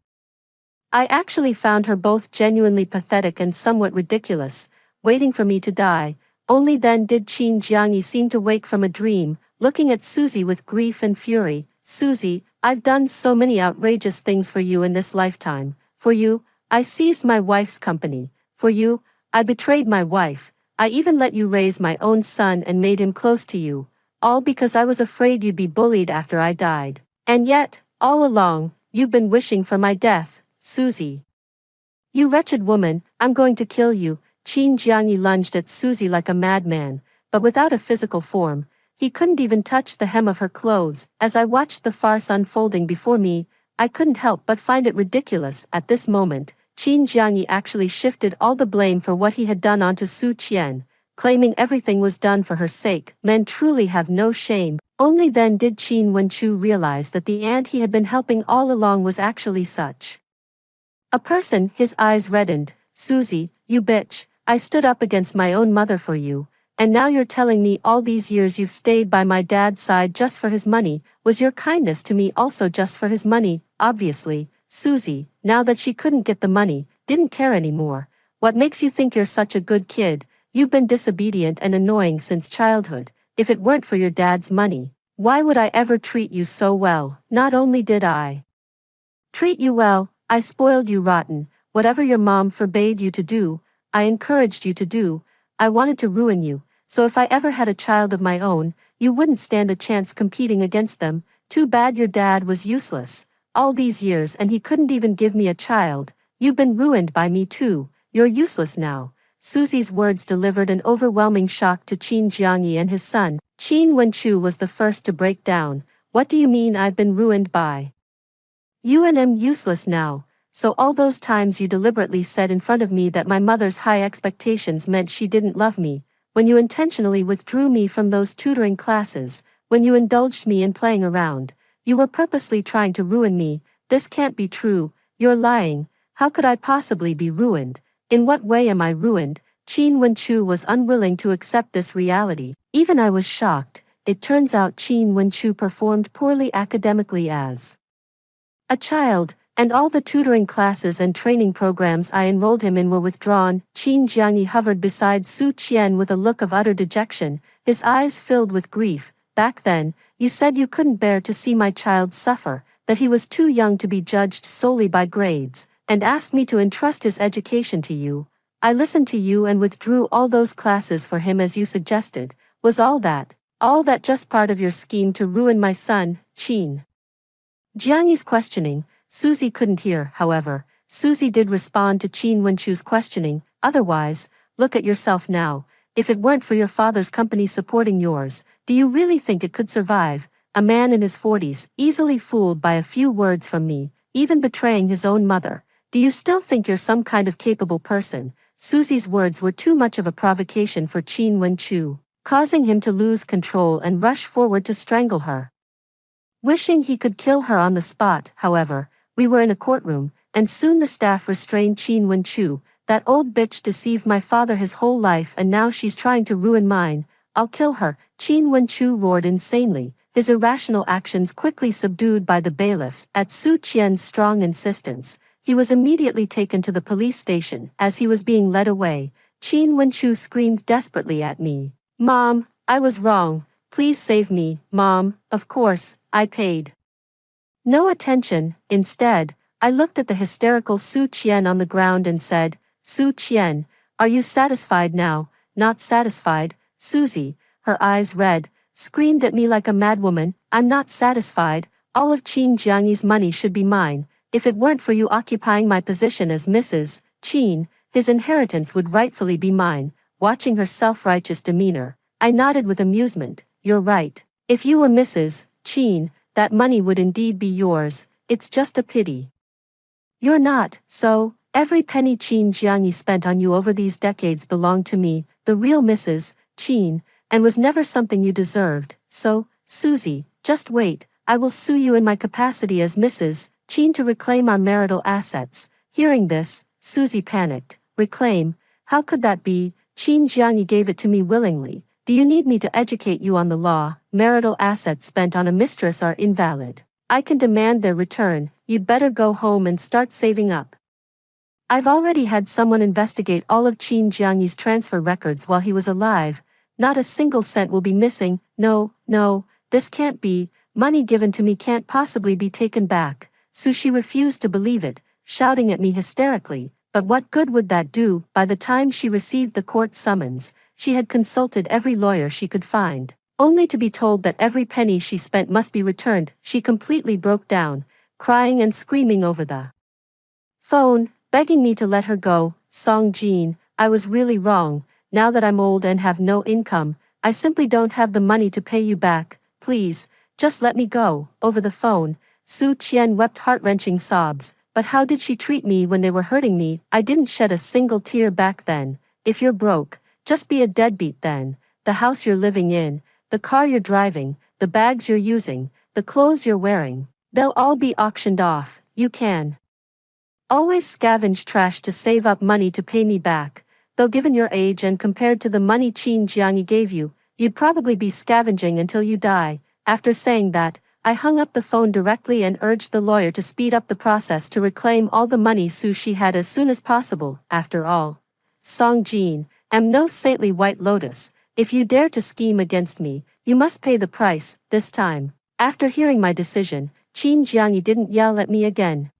I actually found her both genuinely pathetic and somewhat ridiculous, waiting for me to die. Only then did Qin Jiangyi seem to wake from a dream, looking at Susie with grief and fury. Susie, I've done so many outrageous things for you in this lifetime. For you, I seized my wife's company. For you, I betrayed my wife. I even let you raise my own son and made him close to you. All because I was afraid you'd be bullied after I died. And yet, all along, you've been wishing for my death, Susie. You wretched woman, I'm going to kill you. Qin Jiangyi lunged at Susie like a madman, but without a physical form. He couldn't even touch the hem of her clothes. As I watched the farce unfolding before me, I couldn't help but find it ridiculous. At this moment, Qin Jiangyi actually shifted all the blame for what he had done onto Su Qian, claiming everything was done for her sake. Men truly have no shame. Only then did Qin Wenchu realize that the aunt he had been helping all along was actually such a person. His eyes reddened. Susie, you bitch, I stood up against my own mother for you, and now you're telling me all these years you've stayed by my dad's side just for his money. Was your kindness to me also just for his money? Obviously, Susie, now that she couldn't get the money, didn't care anymore. What makes you think you're such a good kid? You've been disobedient and annoying since childhood. If it weren't for your dad's money, why would I ever treat you so well? Not only did I treat you well, I spoiled you rotten. Whatever your mom forbade you to do, I encouraged you to do. I wanted to ruin you, so if I ever had a child of my own, you wouldn't stand a chance competing against them. Too bad your dad was useless all these years and he couldn't even give me a child. You've been ruined by me too. You're useless now. Susie's words delivered an overwhelming shock to Qin Jiangyi and his son. Qin Wenchu was the first to break down. What do you mean I've been ruined by you and am useless now? So all those times you deliberately said in front of me that my mother's high expectations meant she didn't love me, when you intentionally withdrew me from those tutoring classes, when you indulged me in playing around, you were purposely trying to ruin me. This can't be true. You're lying. How could I possibly be ruined? In what way am I ruined? Qin Wenchu was unwilling to accept this reality. Even I was shocked. It turns out Qin Wenchu performed poorly academically as a child, and all the tutoring classes and training programs I enrolled him in were withdrawn. Qin Jiangyi hovered beside Su Qian with a look of utter dejection, his eyes filled with grief. Back then, you said you couldn't bear to see my child suffer, that he was too young to be judged solely by grades, and asked me to entrust his education to you. I listened to you and withdrew all those classes for him as you suggested. Was all that just part of your scheme to ruin my son, Chin? Jiangyi's questioning, Suzy couldn't hear, however. Suzy did respond to Qin Wenchu's questioning, otherwise, look at yourself now. If it weren't for your father's company supporting yours, do you really think it could survive? A man in his 40s, easily fooled by a few words from me, even betraying his own mother. Do you still think you're some kind of capable person? Suzy's words were too much of a provocation for Qin Wenchu, causing him to lose control and rush forward to strangle her. Wishing he could kill her on the spot, however, we were in a courtroom, and soon the staff restrained Qin Wenchu. That old bitch deceived my father his whole life and now she's trying to ruin mine. I'll kill her, Qin Wenchu roared insanely, his irrational actions quickly subdued by the bailiffs. At Su Qian's strong insistence, he was immediately taken to the police station. As he was being led away, Qin Wenchu screamed desperately at me. Mom, I was wrong. Please save me, Mom. Of course, I paid no attention. Instead, I looked at the hysterical Su Qian on the ground and said, Su Qian, are you satisfied now? Not satisfied, Suzy, her eyes red, screamed at me like a madwoman. I'm not satisfied. All of Qin Jiangyi's money should be mine. If it weren't for you occupying my position as Mrs. Qin, his inheritance would rightfully be mine. Watching her self-righteous demeanor, I nodded with amusement. You're right. If you were Mrs. Qin, that money would indeed be yours. It's just a pity you're not, so every penny Qin Jiangyi spent on you over these decades belonged to me, the real Mrs. Qin, and was never something you deserved. So, Suzy, just wait, I will sue you in my capacity as Mrs. Qin to reclaim our marital assets. Hearing this, Suzy panicked. Reclaim? How could that be? Qin Jiangyi gave it to me willingly. Do you need me to educate you on the law? Marital assets spent on a mistress are invalid. I can demand their return. You'd better go home and start saving up. I've already had someone investigate all of Qin Jiangyi's transfer records while he was alive. Not a single cent will be missing. No, this can't be. Money given to me can't possibly be taken back. Sushi refused to believe it, shouting at me hysterically. But what good would that do? By the time she received the court summons, she had consulted every lawyer she could find, only to be told that every penny she spent must be returned. She completely broke down, crying and screaming over the phone, begging me to let her go. Song Jin, I was really wrong. Now that I'm old and have no income, I simply don't have the money to pay you back. Please, just let me go. Over the phone, Su Qian wept heart-wrenching sobs. But how did she treat me when they were hurting me? I didn't shed a single tear back then. If you're broke, just be a deadbeat then. The house you're living in, the car you're driving, the bags you're using, the clothes you're wearing, they'll all be auctioned off. You can always scavenge trash to save up money to pay me back. Though given your age and compared to the money Qin Jiangyi gave you, you'd probably be scavenging until you die. After saying that, I hung up the phone directly and urged the lawyer to speed up the process to reclaim all the money Sushi had as soon as possible. After all, Song Jin, am no saintly white lotus. If you dare to scheme against me, you must pay the price. This time, after hearing my decision, Qin Jiangyi didn't yell at me again,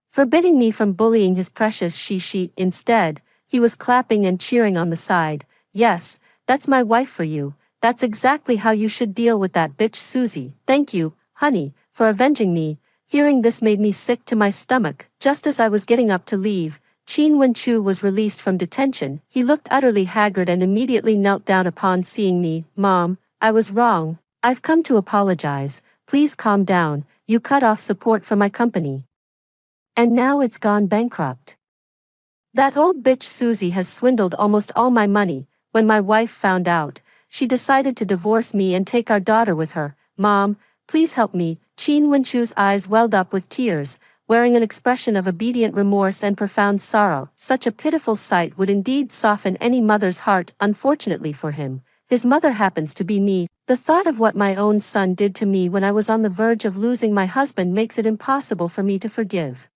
forbidding me from bullying his precious Shishi. Instead, he was clapping and cheering on the side. Yes, that's my wife for you. That's exactly how you should deal with that bitch Suzy. Thank you, honey, for avenging me. Hearing this made me sick to my stomach. Just as I was getting up to leave, Qin Wenchu was released from detention. He looked utterly haggard and immediately knelt down upon seeing me. Mom, I was wrong. I've come to apologize. Please calm down. You cut off support from my company, and now it's gone bankrupt. That old bitch Suzy has swindled almost all my money. When my wife found out, she decided to divorce me and take our daughter with her. Mom, please help me. Qin Wenchu's eyes welled up with tears, wearing an expression of obedient remorse and profound sorrow. Such a pitiful sight would indeed soften any mother's heart. Unfortunately for him, his mother happens to be me. The thought of what my own son did to me when I was on the verge of losing my husband makes it impossible for me to forgive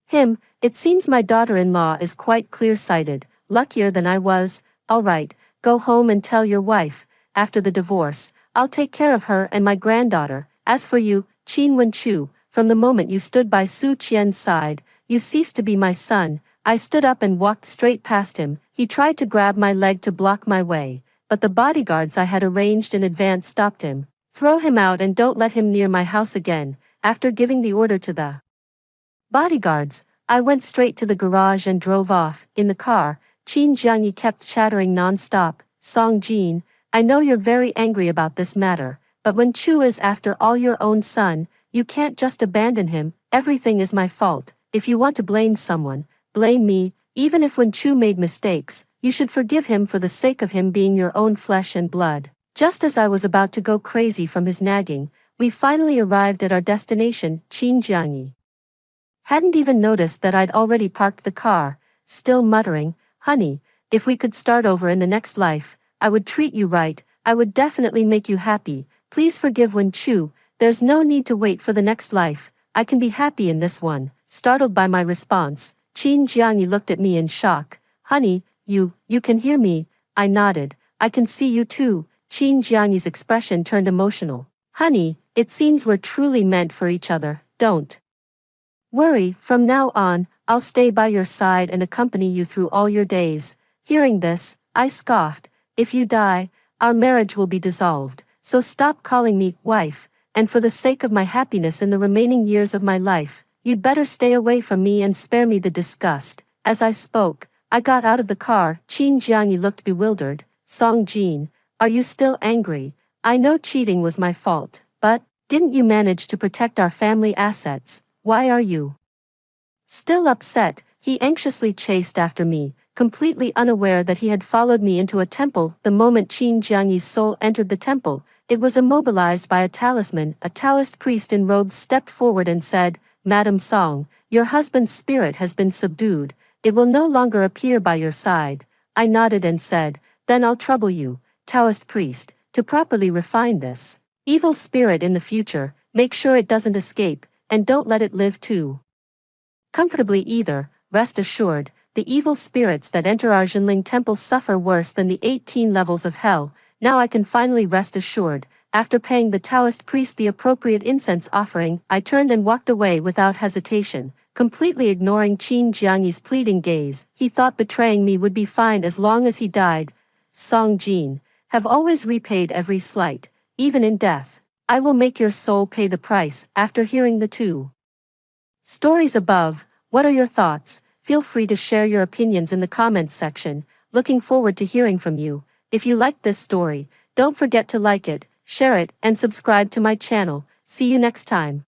him. It seems my daughter-in-law is quite clear-sighted, luckier than I was. All right, go home and tell your wife. After the divorce, I'll take care of her and my granddaughter. As for you, Qin Wenchu, from the moment you stood by Su Qian's side, you ceased to be my son. I stood up and walked straight past him. He tried to grab my leg to block my way, but the bodyguards I had arranged in advance stopped him. Throw him out and don't let him near my house again. After giving the order to the bodyguards, I went straight to the garage and drove off. In the car, Qin Jiangyi kept chattering non-stop. Song Jin, I know you're very angry about this matter, but when Chu is after all your own son, you can't just abandon him. Everything is my fault. If you want to blame someone, blame me. Even if when Chu made mistakes, you should forgive him for the sake of him being your own flesh and blood. Just as I was about to go crazy from his nagging, we finally arrived at our destination. Qin Jiangyi hadn't even noticed that I'd already parked the car, still muttering, "Honey, if we could start over in the next life, I would treat you right, I would definitely make you happy. Please forgive Wen Chu, there's no need to wait for the next life, I can be happy in this one." Startled by my response, Qin Jiangyi looked at me in shock. "Honey, you can hear me?" I nodded. "I can see you too." Qin Jiangyi's expression turned emotional. "Honey, it seems we're truly meant for each other. Don't worry, from now on, I'll stay by your side and accompany you through all your days." Hearing this, I scoffed. "If you die, our marriage will be dissolved, so stop calling me wife, and for the sake of my happiness in the remaining years of my life, you'd better stay away from me and spare me the disgust." As I spoke, I got out of the car. Qin Jiangyi looked bewildered. "Song Jin, are you still angry? I know cheating was my fault, but didn't you manage to protect our family assets? Why are you still upset?" He anxiously chased after me, completely unaware that he had followed me into a temple. The moment Qin Jiangyi's soul entered the temple, it was immobilized by a talisman. A Taoist priest in robes stepped forward and said, "Madam Song, your husband's spirit has been subdued. It will no longer appear by your side." I nodded and said, "Then I'll trouble you, Taoist priest, to properly refine this evil spirit in the future. Make sure it doesn't escape, and don't let it live too comfortably either. Rest assured, the evil spirits that enter our Jinling temple suffer worse than the 18 levels of hell. Now I can finally rest assured." After paying the Taoist priest the appropriate incense offering, I turned and walked away without hesitation, completely ignoring Qin Jiangyi's pleading gaze. He thought betraying me would be fine as long as he died. Song Jin, have always repaid every slight, even in death. I will make your soul pay the price. After hearing the two stories above, what are your thoughts? Feel free to share your opinions in the comments section. Looking forward to hearing from you. If you liked this story, don't forget to like it, share it, and subscribe to my channel. See you next time.